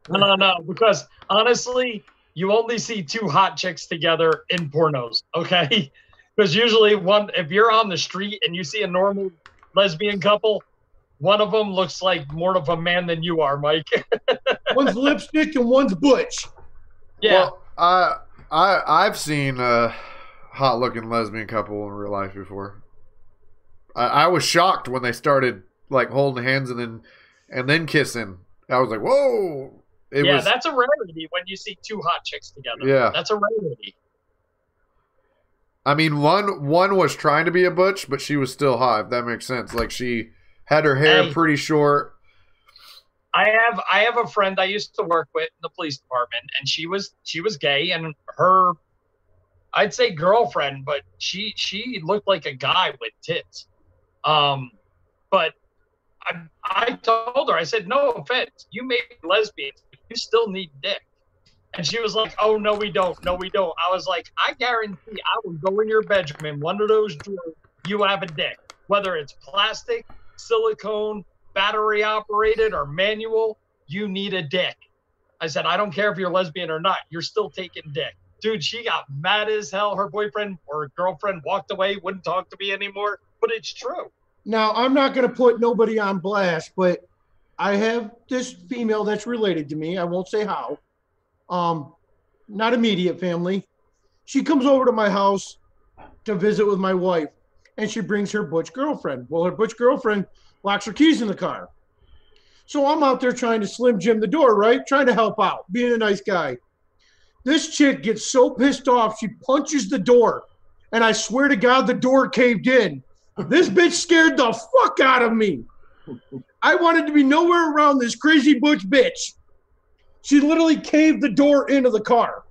No, because honestly, you only see 2 hot chicks together in pornos, okay? Because usually if you're on the street and you see a normal lesbian couple, one of them looks like more of a man than you are, Mike. One's lipstick and one's butch. Yeah. Well, I've seen a hot-looking lesbian couple in real life before. I was shocked when they started like holding hands and then kissing. I was like, whoa. That's a rarity when you see 2 hot chicks together. Yeah. That's a rarity. I mean, one was trying to be a butch, but she was still hot, if that makes sense. Like, she had her hair pretty short. I have a friend I used to work with in the police department, and she was gay, and her, I'd say girlfriend, but she looked like a guy with tits. But I told her, I said, no offense, you may be lesbian, you still need dick. And she was like, oh, no, we don't. No, we don't. I was like, I guarantee I will go in your bedroom in one of those drawers, you have a dick. Whether it's plastic, silicone, battery operated, or manual, you need a dick. I said, I don't care if you're lesbian or not, you're still taking dick. Dude, she got mad as hell. Her boyfriend or girlfriend walked away, wouldn't talk to me anymore. But it's true. Now, I'm not going to put nobody on blast, but I have this female that's related to me. I won't say how. Not immediate family. She comes over to my house to visit with my wife, and she brings her butch girlfriend. Well, her butch girlfriend locks her keys in the car. So I'm out there trying to Slim Jim the door, right? Trying to help out, being a nice guy. This chick gets so pissed off, she punches the door. And I swear to God, the door caved in. This bitch scared the fuck out of me. I wanted to be nowhere around this crazy butch bitch. She literally caved the door into the car.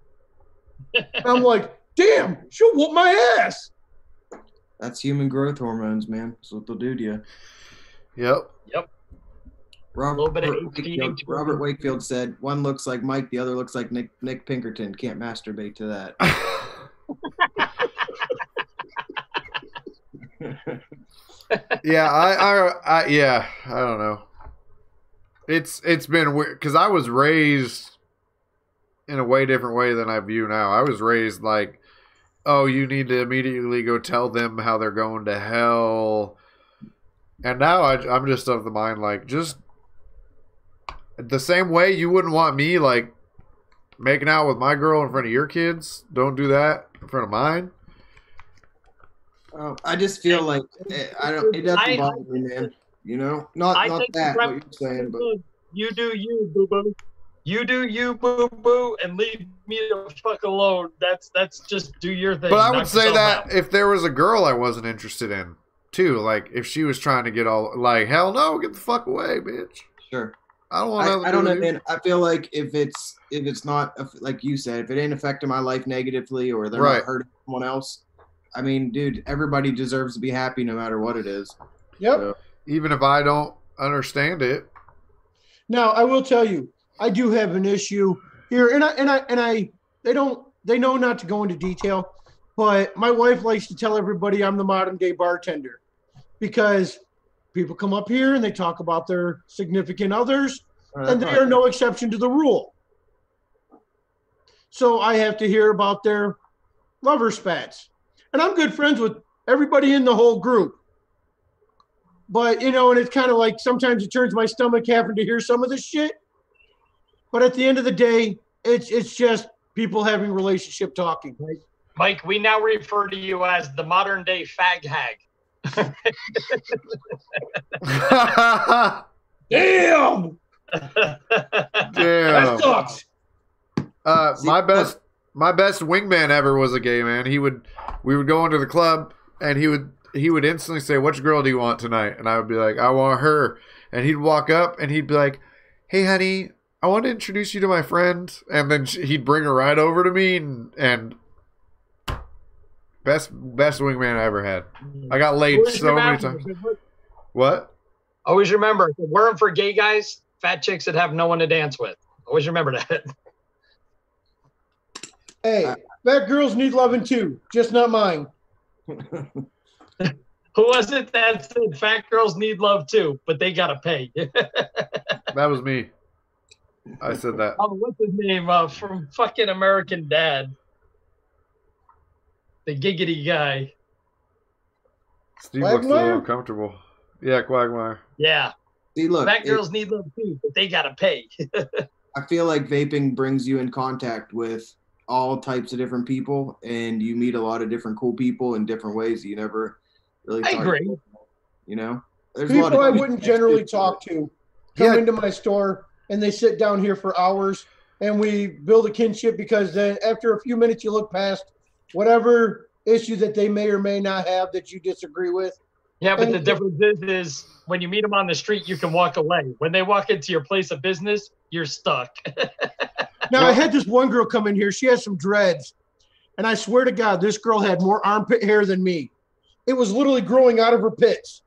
I'm like, damn, she'll whoop my ass. That's human growth hormones, man. That's what they'll do to you. Yep. Robert Wakefield said, one looks like Mike, the other looks like Nick Pinkerton. Can't masturbate to that. Yeah, I don't know. It's been weird because I was raised in a way different way than I view now. I was raised like, oh, you need to immediately go tell them how they're going to hell. And now I'm just of the mind, like, just the same way you wouldn't want me, like, making out with my girl in front of your kids. Don't do that in front of mine. Oh, I just feel like it doesn't bother me, man. You know, not that what you're saying, but you do you, boo boo. You do you, boo boo, and leave me the fuck alone. That's just do your thing. But I would say that if there was a girl I wasn't interested in, too, like if she was trying to get all like, hell no, get the fuck away, bitch. Sure. I don't want. I don't know, man. I feel like if it's not like you said, if it ain't affecting my life negatively or they're not hurting someone else, I mean, dude, everybody deserves to be happy no matter what it is. Yep. So. Even if I don't understand it. Now, I will tell you, I do have an issue here, they know not to go into detail, but my wife likes to tell everybody I'm the modern day bartender because people come up here and they talk about their significant others, and they are no exception to the rule. So I have to hear about their lover spats. And I'm good friends with everybody in the whole group. But, you know, and it's kind of like sometimes it turns my stomach having to hear some of this shit. But at the end of the day, it's just people having relationship talking. Right? Mike, we now refer to you as the modern day fag hag. Damn! Damn. That sucks. My best wingman ever was a gay man. We would go into the club and he would instantly say, "Which girl do you want tonight?" And I would be like, "I want her." And he'd walk up and he'd be like, "Hey honey, I want to introduce you to my friend." And then he'd bring her right over to me and best wingman I ever had. I got laid so many times. What? Always remember, if it weren't for gay guys, fat chicks would have no one to dance with. Always remember that. Hey, fat girls need loving too, just not mine. Who was it that said fat girls need love too, but they gotta pay? That was me. I said that. Oh, what's his name? From fucking American Dad. The giggity guy. Steve looks a little uncomfortable. Yeah, Quagmire. Yeah. See, look, fat girls need love too, but they gotta pay. I feel like vaping brings you in contact with all types of different people, and you meet a lot of different cool people in different ways you never really I agree. About, you know, there's people a lot of I wouldn't generally talk to come into my store and they sit down here for hours and we build a kinship, because then after a few minutes you look past whatever issue that they may or may not have that you disagree with. Yeah, but the difference is when you meet them on the street, you can walk away. When they walk into your place of business, you're stuck. Now, I had this one girl come in here. She has some dreads. And I swear to God, this girl had more armpit hair than me. It was literally growing out of her pits.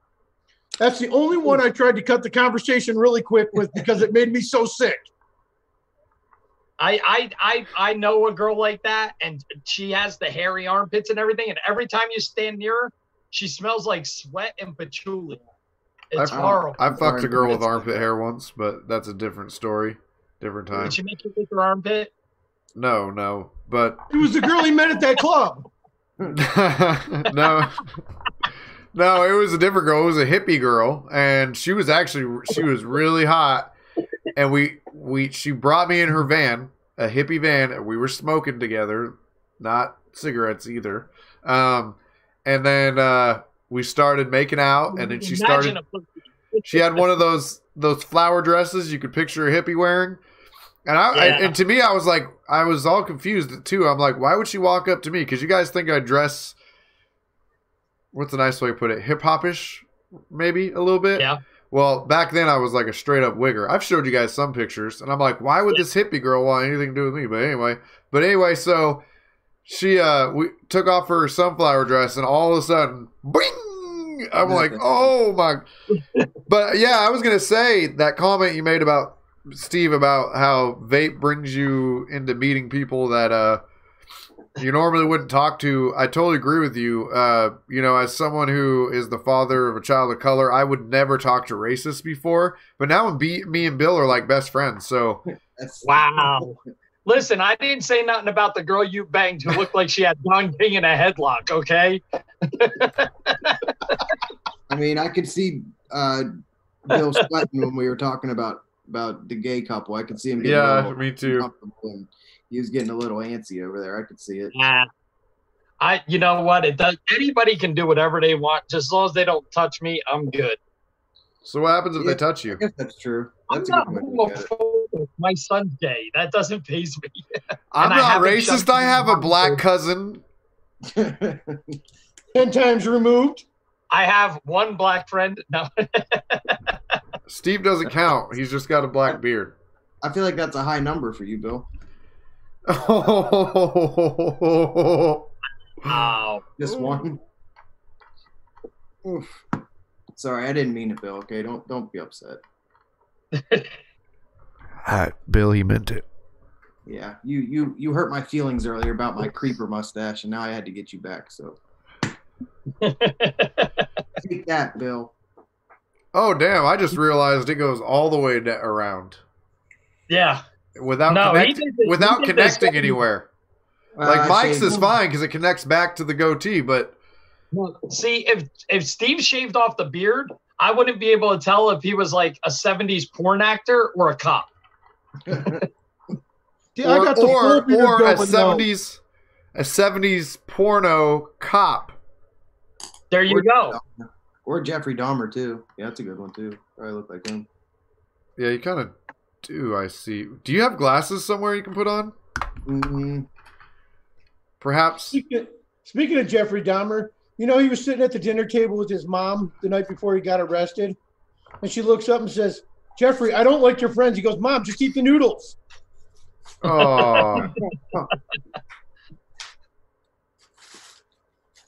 That's the only one I tried to cut the conversation really quick with because it made me so sick. I know a girl like that, and she has the hairy armpits and everything. And every time you stand near her, she smells like sweat and patchouli. It's horrible. I fucked a girl with armpit hair once, but that's a different story. Different time. Did she make you lick her armpit? No, but it was the girl he met at that club. No, it was a different girl. It was a hippie girl, and she was really hot. And she brought me in her van, a hippie van, and we were smoking together, not cigarettes either. And then we started making out, and then she had one of those flower dresses you could picture a hippie wearing. And and to me, I was like, I was all confused too. I'm like, why would she walk up to me? Because you guys think I dress, what's a nice way to put it, hip hopish, maybe a little bit. Yeah. Well, back then I was like a straight up wigger. I've showed you guys some pictures, and I'm like, why would this hippie girl want anything to do with me? But anyway, so she we took off her sunflower dress, and all of a sudden, bing! I'm like, oh my. But yeah, I was gonna say that comment you made about Steve about how vape brings you into meeting people that you normally wouldn't talk to. I totally agree with you. You know, as someone who is the father of a child of color, I would never talk to racists before, but now me and Bill are like best friends. So wow. Listen, I didn't say nothing about the girl you banged who looked like she had Don King in a headlock, okay? I mean, I could see Bill sweating when we were talking about the gay couple. I could see him getting me too. And he was getting a little antsy over there. I could see it. Yeah. You know what? It does. Anybody can do whatever they want, just as long as they don't touch me. I'm good. So what happens if they touch you? I guess that's true. That's I'm not homophobic. My son's gay. That doesn't faze me. I'm not racist. I have a black cousin. 10 times removed. I have one black friend. No. Steve doesn't count. He's just got a black beard. I feel like that's a high number for you, Bill. Wow. Just one. Oof. Sorry, I didn't mean it, Bill. Okay, don't be upset. Hi, Bill. He meant it. Yeah, you hurt my feelings earlier about my creeper mustache, and now I had to get you back. So take that, Bill. Oh damn! I just realized it goes all the way around. Yeah. Without connecting anywhere. Like Mike's is fine because it connects back to the goatee, but Well, see, if Steve shaved off the beard, I wouldn't be able to tell if he was like a 70s porn actor or a cop. See, I got the full beard or a going now. 70s porno cop. There you go. Or Jeffrey Dahmer too. Yeah, that's a good one too. Probably look like him. Yeah, you kind of do. I see. Do you have glasses somewhere you can put on? Mm-hmm. Perhaps. Speaking of Jeffrey Dahmer, you know, he was sitting at the dinner table with his mom the night before he got arrested. And she looks up and says, Jeffrey, I don't like your friends. He goes, Mom, just eat the noodles. Oh.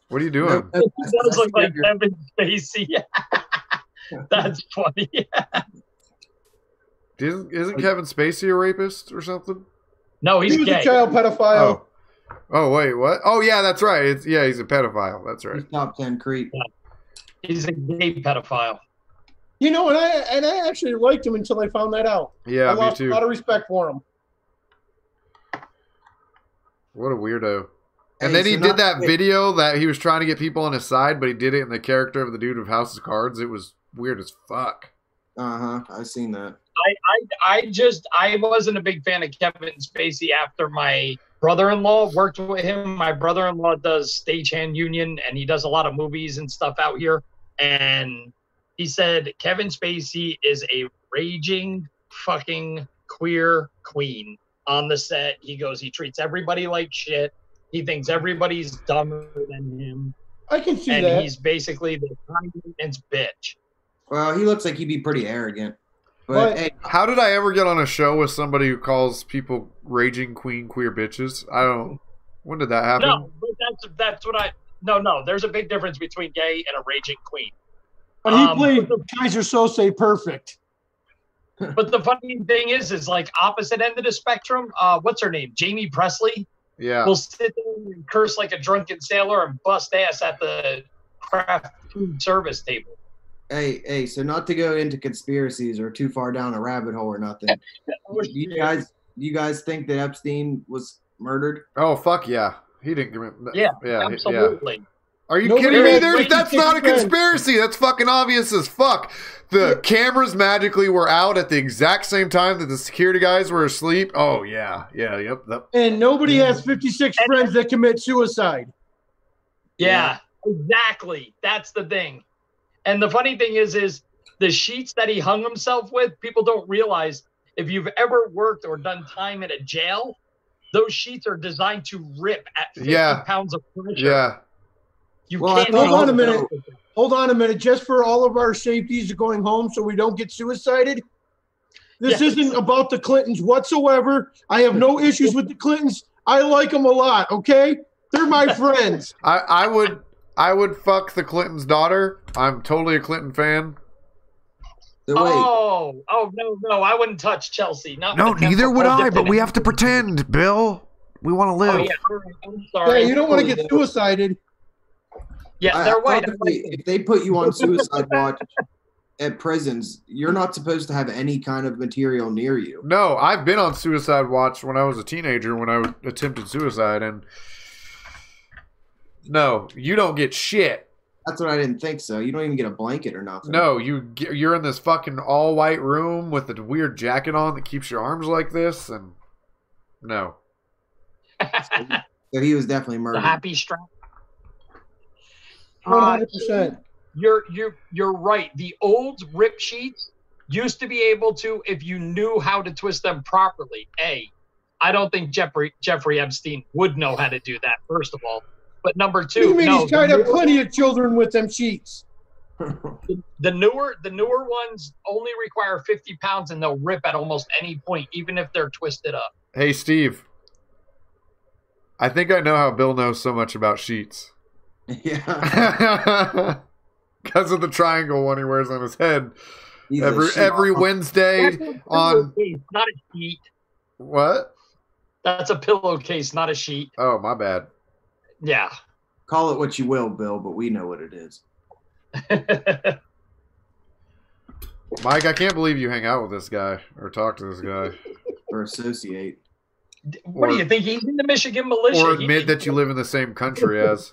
What are you doing? It does look like Kevin Spacey. That's funny. Isn't Kevin Spacey a rapist or something? No, He he's was gay. a child pedophile. Oh, wait, what? Oh, yeah, that's right. He's a pedophile. That's right. He's top 10 creep. He's a gay pedophile. You know, and I actually liked him until I found that out. Yeah, I me lost too. a lot of respect for him. What a weirdo. And Hey, then he so did not- that video that he was trying to get people on his side, but he did it in the character of the dude of House of Cards. It was weird as fuck. I've seen that. I wasn't a big fan of Kevin Spacey after my brother-in-law worked with him. My brother-in-law does stagehand union, and he does a lot of movies and stuff out here. And he said Kevin Spacey is a raging fucking queer queen on the set. He goes, he treats everybody like shit. He thinks everybody's dumber than him. I can see And that. he's basically the kindness bitch. Well, he looks like he'd be pretty arrogant. But But- hey, How did I ever get on a show with somebody who calls people raging queen queer bitches? I don't. When did that happen? No, but that's what I. No. There's a big difference between gay and a raging queen. But he played Kaiser Sose perfect. But the funny thing is like opposite end of the spectrum. What's her name? Jamie Presley Yeah. will sit there and curse like a drunken sailor and bust ass at the craft food service table. hey, so not to go into conspiracies or too far down a rabbit hole or nothing. You guys think that Epstein was murdered? Oh, fuck yeah. He didn't give me. Yeah, Yeah. absolutely. Are you Nobody kidding me? had There's, that's not a 26 conspiracy. That's fucking obvious as fuck. The cameras magically were out at the exact same time that the security guys were asleep. Oh, yeah. Yeah, yep. And nobody has 56 friends that commit suicide. Yeah, exactly. That's the thing. And the funny thing is the sheets that he hung himself with, people don't realize if you've ever worked or done time in a jail, those sheets are designed to rip at 50 pounds of pressure. Yeah. You Well, can't Hold on a handle minute. it. Hold on a minute. Just for all of our safeties of going home so we don't get suicided. This Yes. isn't about the Clintons whatsoever. I have no issues with the Clintons. I like them a lot, okay? They're my friends. I would fuck the Clinton's daughter. I'm totally a Clinton fan. So wait, Oh, no, I wouldn't touch Chelsea. Not No, with a neither would chemical I, but we dip have to pretend, Bill. We want to in live. it. Oh, yeah, all right, I'm sorry. Yeah, you don't want to get suicided. Yeah, I they're thought white. that if they put you on suicide watch at prisons, you're not supposed to have any kind of material near you. No, I've been on suicide watch when I was a teenager when I attempted suicide, and no, you don't get shit. That's what I didn't think so. You don't even get a blanket or nothing. No, you're in this fucking all white room with a weird jacket on that keeps your arms like this, and no. So he was definitely The murdered. happy strap. 100%. You're right. The old rip sheets used to be able to, if you knew how to twist them properly. I don't think Jeffrey Epstein would know how to do that, first of all. But number What do you two, mean no, he's tied up plenty of children with them sheets? the newer ones only require 50 pounds and they'll rip at almost any point, even if they're twisted up. Hey, Steve. I think I know how Bill knows so much about sheets. Yeah. Because of the triangle one he wears on his head He's a sheep. every Wednesday That's a on pillowcase, not a sheet. what? That's a pillowcase, not a sheet. Oh, my bad. Yeah. Call it what you will, Bill, but we know what it is. Mike, I can't believe you hang out with this guy or talk to this guy Or associate. What do you think? He's in the Michigan militia. or admit that you live in the same country as.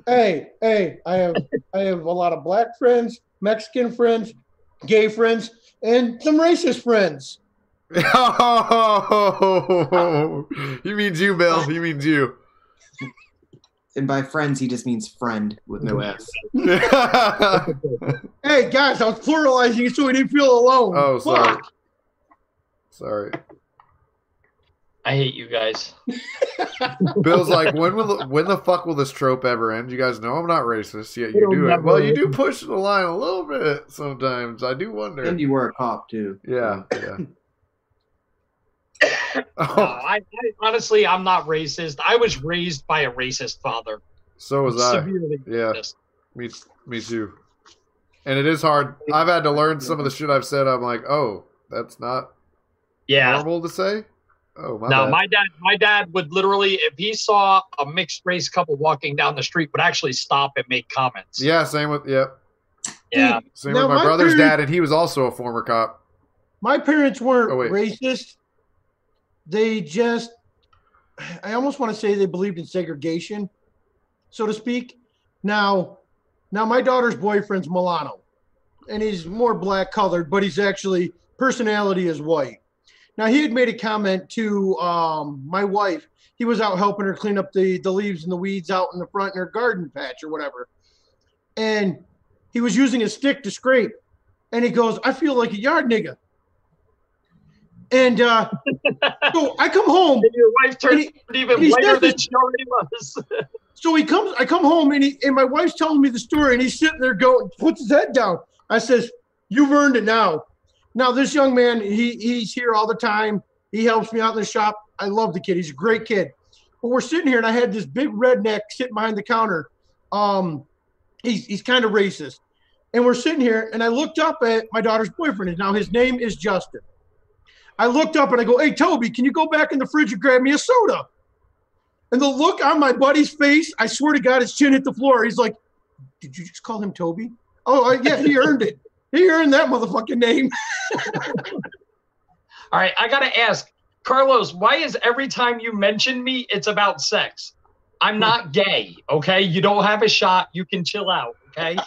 Hey, I have a lot of black friends, Mexican friends, gay friends, and some racist friends. Oh, he means you, Bill. He means you. And by friends, he just means friend with no S. Hey, guys, I was pluralizing it so we didn't feel alone. Oh, sorry. Fuck. Sorry. I hate you guys. Bill's like, when the fuck will this trope ever end? You guys know I'm not racist, yet you It'll do it. never Well, you do end. push the line a little bit sometimes. I do wonder. And you were a cop, too. Yeah. No, Oh, I honestly, I'm not racist. I was raised by a racist father. so was I. Severely Yeah. racist. Me too. And it is hard. I've had to learn some of the shit I've said. I'm like, oh, that's not Yeah. normal to say. Oh, No, bad. my dad would literally, if he saw a mixed race couple walking down the street, would actually stop and make comments. Yeah, same with Yeah. same Now, with my my brother's parents- dad, and he was also a former cop. My parents weren't Oh, wait. racist. They just, I almost want to say they believed in segregation, so to speak. Now my daughter's boyfriend's Milano, and he's more black colored, but he's actually, personality is white. Now, he had made a comment to my wife. He was out helping her clean up the leaves and the weeds out in the front in her garden patch or whatever. And he was using a stick to scrape. And he goes, I feel like a yard nigga. And so I come home. And your wife turned And even he whiter says than this- she already was. So I come home and my wife's telling me the story, and he's sitting there going, puts his head down. I says, you've earned it now. Now, this young man, he's here all the time. He helps me out in the shop. I love the kid. He's a great kid. But we're sitting here, and I had this big redneck sitting behind the counter. He's kind of racist. And we're sitting here, and I looked up at my daughter's boyfriend. And now his name is Justin. I looked up, and I go, hey, Toby, can you go back in the fridge and grab me a soda? And the look on my buddy's face, I swear to God, his chin hit the floor. He's like, did you just call him Toby? Oh, yeah, he earned it. He earned that motherfucking name. All right, I got to ask, Carlos, why is every time you mention me, it's about sex? I'm not gay, okay? You don't have a shot. You can chill out, okay?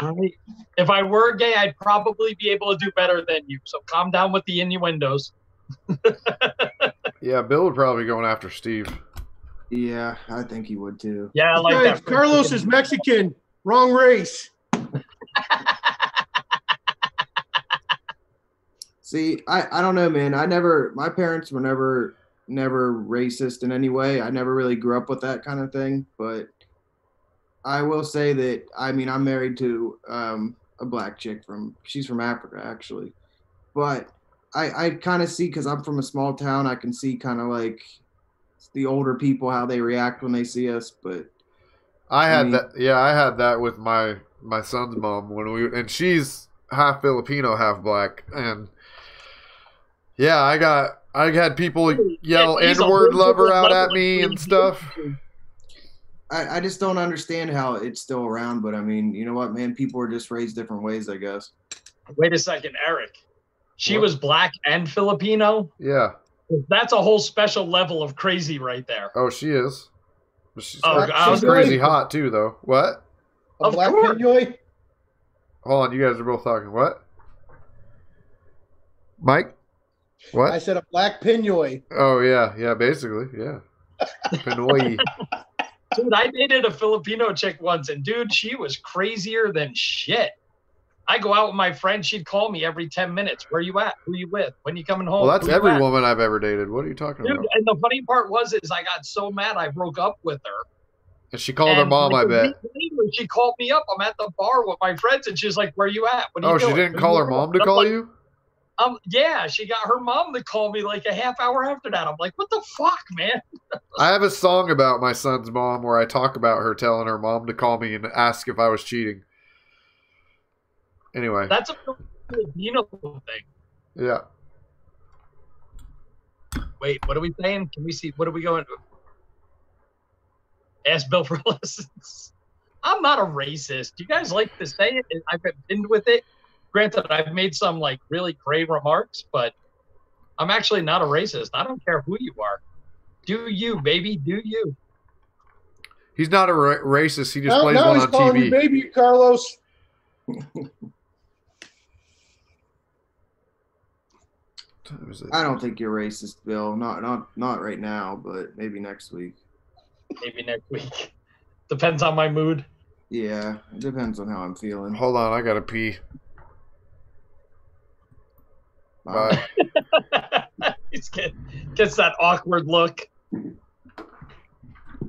All right. If I were gay, I'd probably be able to do better than you. So calm down with the innuendos. Yeah, Bill would probably be going after Steve. Yeah, I think he would, too. Yeah, I like Guys, that. Carlos is Mexican. Wrong race. See, I don't know, man. My parents were never racist in any way. I never really grew up with that kind of thing. But I will say that, I mean, I'm married to a black chick she's from Africa, actually. But I kind of see, because I'm from a small town, I can see kind of like the older people, how they react when they see us. But I had mean- that. Yeah, I had that with my son's mom and she's half Filipino, half black, and yeah, I had people yell He's a N-word whole lover different out level at of me and crazy. stuff. I just don't understand how it's still around. But I mean, you know what, man? People are just raised different ways, I guess. Wait a second, Eric. She What? was black and Filipino? Yeah. That's a whole special level of crazy right there. Oh, she is. But she's, Oh, she's God. crazy hot too, though. What? A Of black course. Pinoy? Hold on, you guys are both talking. What? Mike? I What? said a black Pinoy. Oh yeah, basically, yeah. Pinoy. Dude, I dated a Filipino chick once, and dude, she was crazier than shit. I go out with my friend, she'd call me every 10 minutes. Where you at? Who you with? When you coming home? Well, that's Who you every at? woman I've ever dated. What are you talking Dude, about? and the funny part was I got so mad I broke up with her. And she called her And mom, like I a bet. week later, she called me up. I'm at the bar with my friends, and she's like, "Where you at? What are you Oh, she doing? didn't What are call you her doing?" mom to And I'm call like, you? Yeah, she got her mom to call me like a half hour after that. I'm like, what the fuck, man? I have a song about my son's mom where I talk about her telling her mom to call me and ask if I was cheating. Anyway, That's a Filipino thing. yeah. Wait, what are we saying? Can we see? What are we going? Ask Bill for lessons. I'm not a racist. You guys like to say it. I've been with it. Granted, I've made some like really great remarks, but I'm actually not a racist. I don't care who you are. Do you, baby? Do you? He's not a racist. He just plays now one he's on calling TV. you baby, Carlos. I don't think you're racist, Bill. Not right now, but maybe next week. Maybe next week. Depends on my mood. Yeah, it depends on how I'm feeling. Hold on, I gotta pee. Bye. He's gets that awkward look.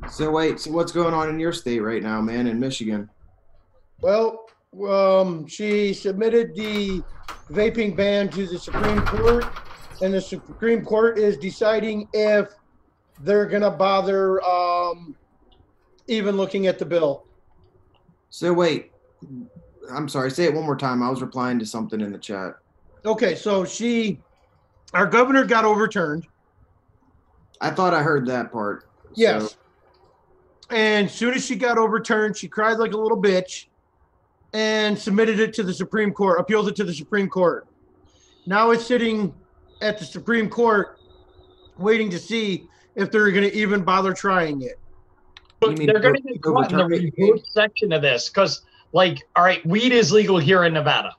So what's going on in your state right now, man, in Michigan? Well, she submitted the vaping ban to the Supreme Court, and the Supreme Court is deciding if they're going to bother even looking at the bill. So wait, I'm sorry, say it one more time. I was replying to something in the chat. Okay, so our governor got overturned. I thought I heard that part. Yes. So, and as soon as she got overturned, she cried like a little bitch and submitted it to the Supreme Court, appealed it to the Supreme Court. Now it's sitting at the Supreme Court waiting to see if they're going to even bother trying it. But they're going to get caught in the reverse section of this because, like, all right, weed is legal here in Nevada,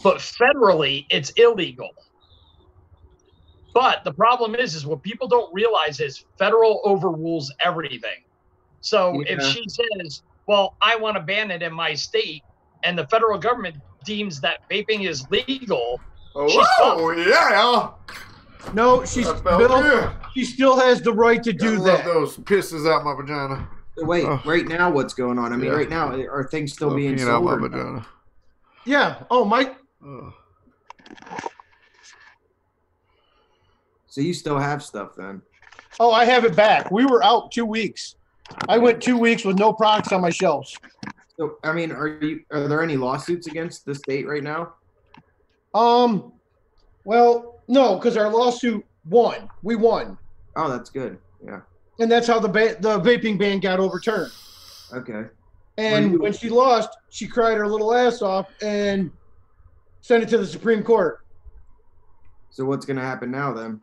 but federally it's illegal. But the problem is what people don't realize is federal overrules everything. So if she says, well, I want to ban it in my state, and the federal government deems that vaping is legal, oh, yeah. No, she still has the right to do that. Those pisses out my vagina. Wait, right now what's going on? I mean, right now, are things still being sold? Out my vagina. Yeah. Oh, Mike. So you still have stuff then? Oh, I have it back. We were out 2 weeks. I went 2 weeks with no products on my shelves. So, I mean, are there any lawsuits against the state right now? Well, no, because our lawsuit won. We won. Oh, that's good. Yeah. And that's how the vaping ban got overturned. Okay. And when she lost, she cried her little ass off and sent it to the Supreme Court. So what's going to happen now then?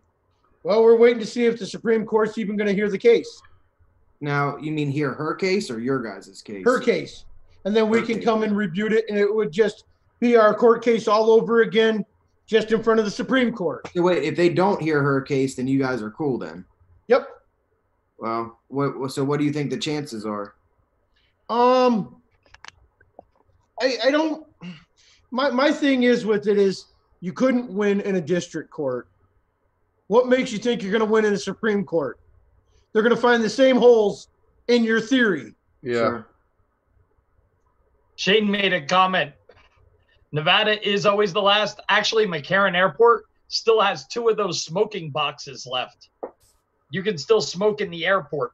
Well, we're waiting to see if the Supreme Court's even going to hear the case. Now, you mean hear her case or your guys' case? Her case. And then we can come and rebuke it, and it would just be our court case all over again, just in front of the Supreme Court. So wait, if they don't hear her case, then you guys are cool then? Yep. Well, so what do you think the chances are? I don't. My thing is with it is you couldn't win in a district court. What makes you think you're going to win in a Supreme Court? They're going to find the same holes in your theory. Yeah. Sure. Shane made a comment. Nevada is always the last. Actually, McCarran Airport still has 2 of those smoking boxes left. You can still smoke in the airport.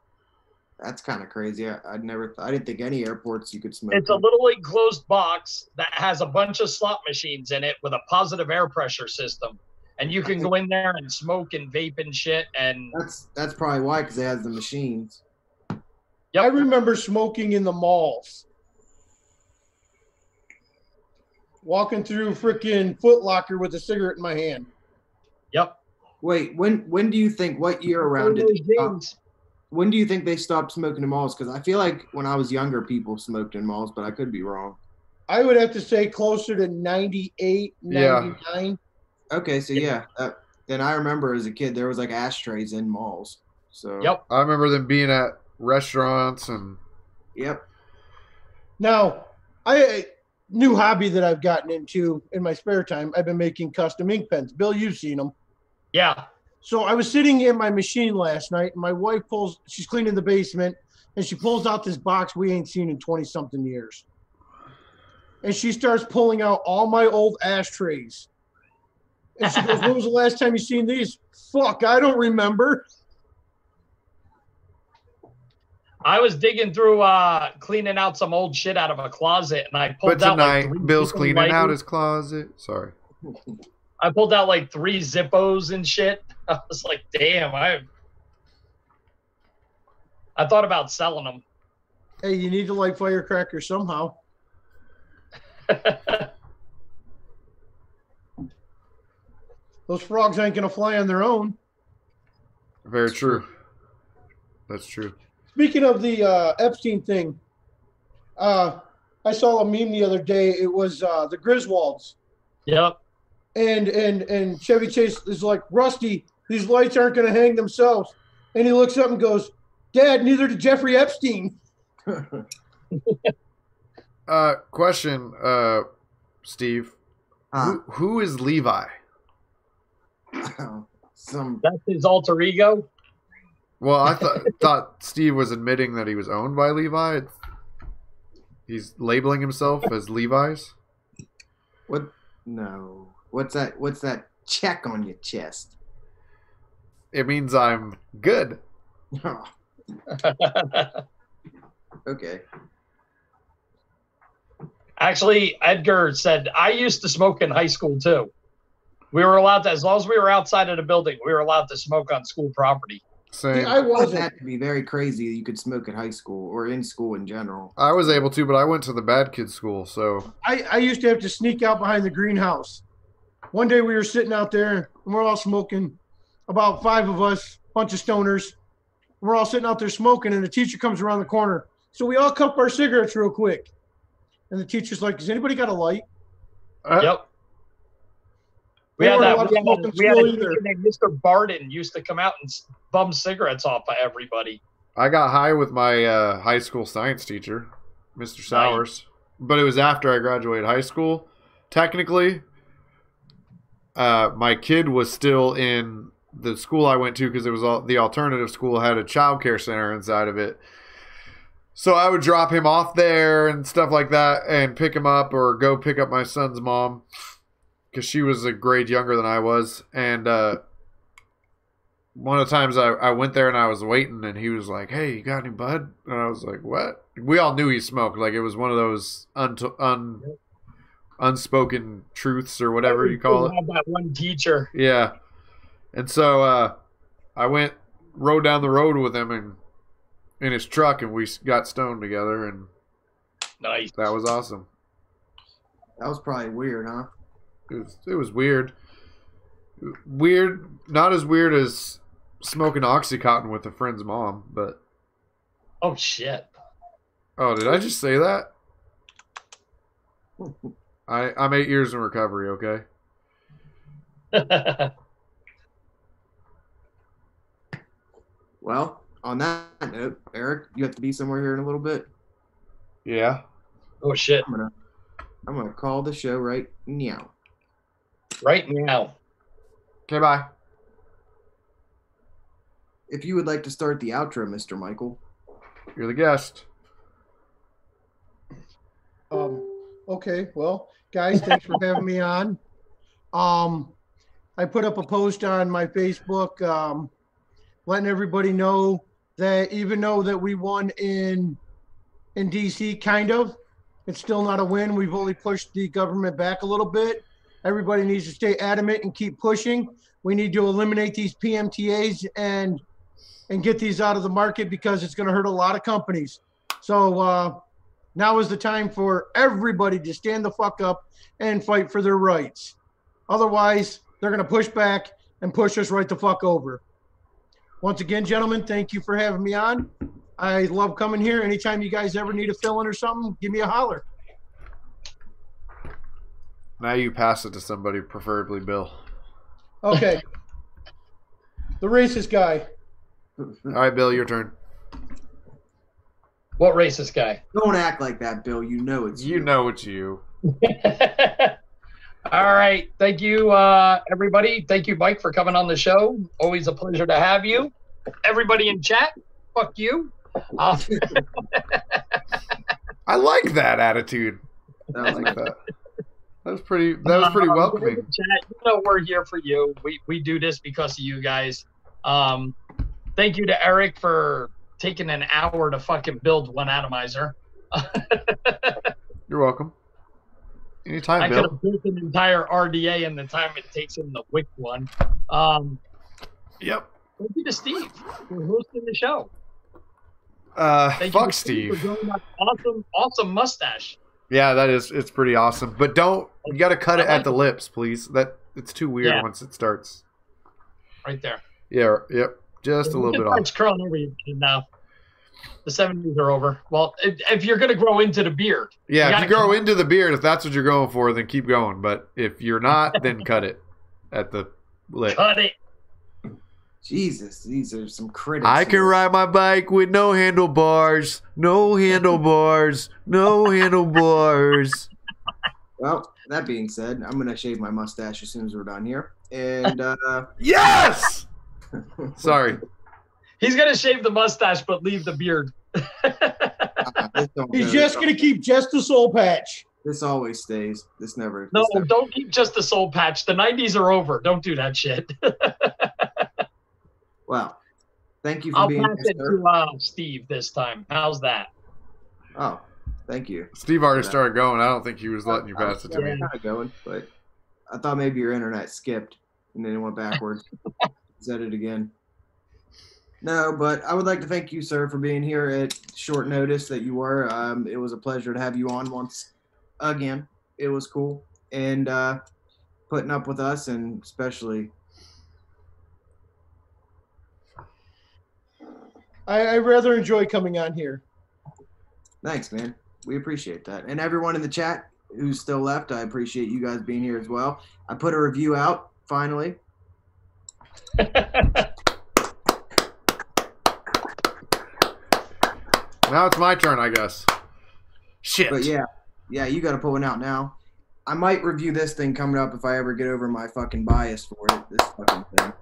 That's kind of crazy. I didn't think any airports you could smoke. It's a little enclosed box that has a bunch of slot machines in it with a positive air pressure system. And you can go in there and smoke and vape and shit. And that's probably why, because it has the machines. Yep. I remember smoking in the malls. Walking through freaking Foot Locker with a cigarette in my hand. Yep. Wait, when do you think, what year around did they stop? When do you think they stopped smoking in malls? Because I feel like when I was younger, people smoked in malls, but I could be wrong. I would have to say closer to 98, 99. Yeah. Okay, so yeah. Then I remember as a kid, there was like ashtrays in malls. So yep. I remember them being at restaurants and. Yep. Now, new hobby that I've gotten into in my spare time, I've been making custom ink pens. Bill, you've seen them. Yeah. So I was sitting in my machine last night, and my wife she's cleaning the basement, and she pulls out this box we ain't seen in 20-something years. And she starts pulling out all my old ashtrays. And she goes, when was the last time you seen these? Fuck, I don't remember. I was digging through, cleaning out some old shit out of a closet, and I pulled out like 3 Bill's cleaning lighters. out his closet. Sorry. I pulled out like 3 Zippos and shit. I was like, damn, I thought about selling them. Hey, you need to light firecrackers somehow. Those frogs ain't going to fly on their own. Very true. That's true. Speaking of the Epstein thing, I saw a meme the other day. It was the Griswolds. Yep. And Chevy Chase is like, Rusty, these lights aren't going to hang themselves. And he looks up and goes, Dad, neither did Jeffrey Epstein. Question, Steve. Who is Levi? That's his alter ego. Well, I thought Steve was admitting that he was owned by Levi. He's labeling himself as Levi's. What? No. What's that? What's that check on your chest? It means I'm good. Oh, okay. Actually, Edgar said, I used to smoke in high school too. We were allowed to, as long as we were outside of the building, we were allowed to smoke on school property. Same. Yeah, I wasn't. That to be very crazy that you could smoke at high school or in school in general. I was able to, but I went to the bad kids school, so I used to have to sneak out behind the greenhouse. One day we were sitting out there and we're all smoking, about 5 of us, bunch of stoners. We're all sitting out there smoking and the teacher comes around the corner. So we all cup our cigarettes real quick. And the teacher's like, has anybody got a light? Yep. We had a teacher named Mr. Barden used to come out and bum cigarettes off of everybody. I got high with my high school science teacher, Mr. Sowers, but it was after I graduated high school. Technically, my kid was still in the school I went to because it was the alternative school had a child care center inside of it. So I would drop him off there and stuff like that and pick him up or go pick up my son's mom because she was a grade younger than I was. And one of the times I went there and I was waiting and he was like, hey, you got any bud? And I was like, what? We all knew he smoked. Like it was one of those unspoken truths or whatever you call it. Had that one teacher. Yeah. And so I rode down the road with him and in his truck and we got stoned together and nice. That was awesome. That was probably weird, huh? It was weird. Weird, not as weird as smoking Oxycontin with a friend's mom, but oh shit. Oh, did I just say that? I'm 8 years in recovery, okay? Well, on that note, Eric, you have to be somewhere here in a little bit. Yeah. Oh shit. I'm gonna call the show right now. Right now. Okay, bye. If you would like to start the outro, Mr. Michael. You're the guest. Okay, well, guys, thanks for having me on. I put up a post on my Facebook letting everybody know that even though that we won in DC, kind of, it's still not a win. We've only pushed the government back a little bit. Everybody needs to stay adamant and keep pushing. We need to eliminate these PMTAs and get these out of the market because it's going to hurt a lot of companies. So now is the time for everybody to stand the fuck up and fight for their rights. Otherwise, they're going to push back and push us right the fuck over. Once again, gentlemen, thank you for having me on. I love coming here. Anytime you guys ever need a fill-in or something, give me a holler. Now you pass it to somebody, preferably Bill. Okay. The racist guy. All right, Bill, your turn. What racist guy? Don't act like that, Bill. You know it's you. You know it's you. All right. Thank you, everybody. Thank you, Mike, for coming on the show. Always a pleasure to have you. Everybody in chat, fuck you. I like that attitude. I like that. That was pretty welcoming. Chat, you know we're here for you. We do this because of you guys. Thank you to Eric for taking an hour to fucking build one atomizer. You're welcome. Anytime, I Bill. could have built an entire RDA in the time it takes him to wick one. Yep. Thank you to Steve for hosting the show. Fuck Steve. For growing that awesome mustache. Yeah, it's pretty awesome. But you got to cut it at the lips, please. It's too weird once it starts. Right there. Yeah, yep. Just a little bit off. It's curling over your chin now. The 70s are over. Well, if you're gonna grow into the beard, Yeah, if you grow into the beard, if that's what you're going for, then keep going. But if you're not, then cut it at the lip. cut it. Jesus, these are some critics. I can ride my bike with no handlebars. No handlebars. No handlebars. Well, that being said, I'm gonna shave my mustache as soon as we're done here. And Yes! Sorry. He's gonna shave the mustache but leave the beard. He's just going to keep just the soul patch. This always stays. This never. No, this never. don't keep just the soul patch. The 90s are over. Don't do that shit. Well, thank you for I'll being pass here, it sir. to Steve this time. How's that? Oh, thank you. Steve already started going. I don't think he was letting you pass it to me. Kind of going, but I thought maybe your internet skipped and then it went backwards. Said it again. No, but I would like to thank you, sir, for being here at short notice that you were. It was a pleasure to have you on once again. It was cool. And putting up with us, and especially. I rather enjoy coming on here. Thanks, man. We appreciate that. And everyone in the chat who's still left, I appreciate you guys being here as well. I put a review out, finally. Now it's my turn, I guess. Shit. But yeah, you got to put one out now. I might review this thing coming up if I ever get over my fucking bias for it. This fucking thing.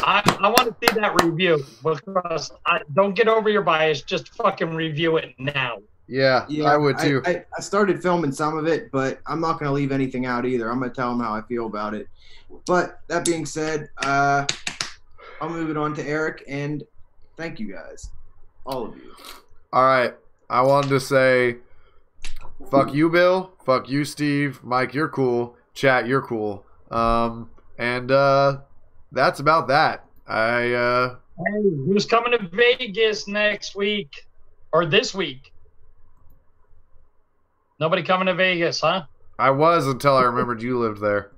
I want to see that review. Because don't get over your bias. Just fucking review it now. Yeah, I would too. I started filming some of it, but I'm not going to leave anything out either. I'm going to tell them how I feel about it. But that being said, I'll move it on to Eric, and thank you guys. All of you. All right. I wanted to say, fuck you, Bill. Fuck you, Steve. Mike, you're cool. Chat, you're cool. And that's about that. Hey, who's coming to Vegas next week? Or this week? Nobody coming to Vegas, huh? I was until I remembered you lived there.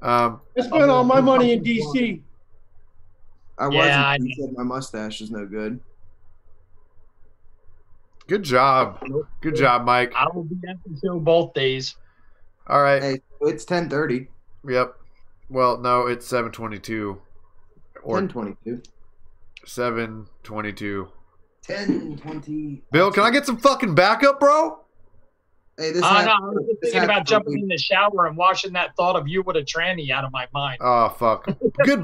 I spent all my money in D.C. I wasn't. He said my mustache is no good. Good job. Good job, Mike. I will be at the show both days. All right. Hey, it's 10:30. Yep. Well, no, it's 7:22. Or 10:22. 7:22. 10:20. Bill, can I get some fucking backup, bro? Hey, No, I was just thinking about jumping in the shower and washing that thought of you with a tranny out of my mind. Oh, fuck. Goodbye.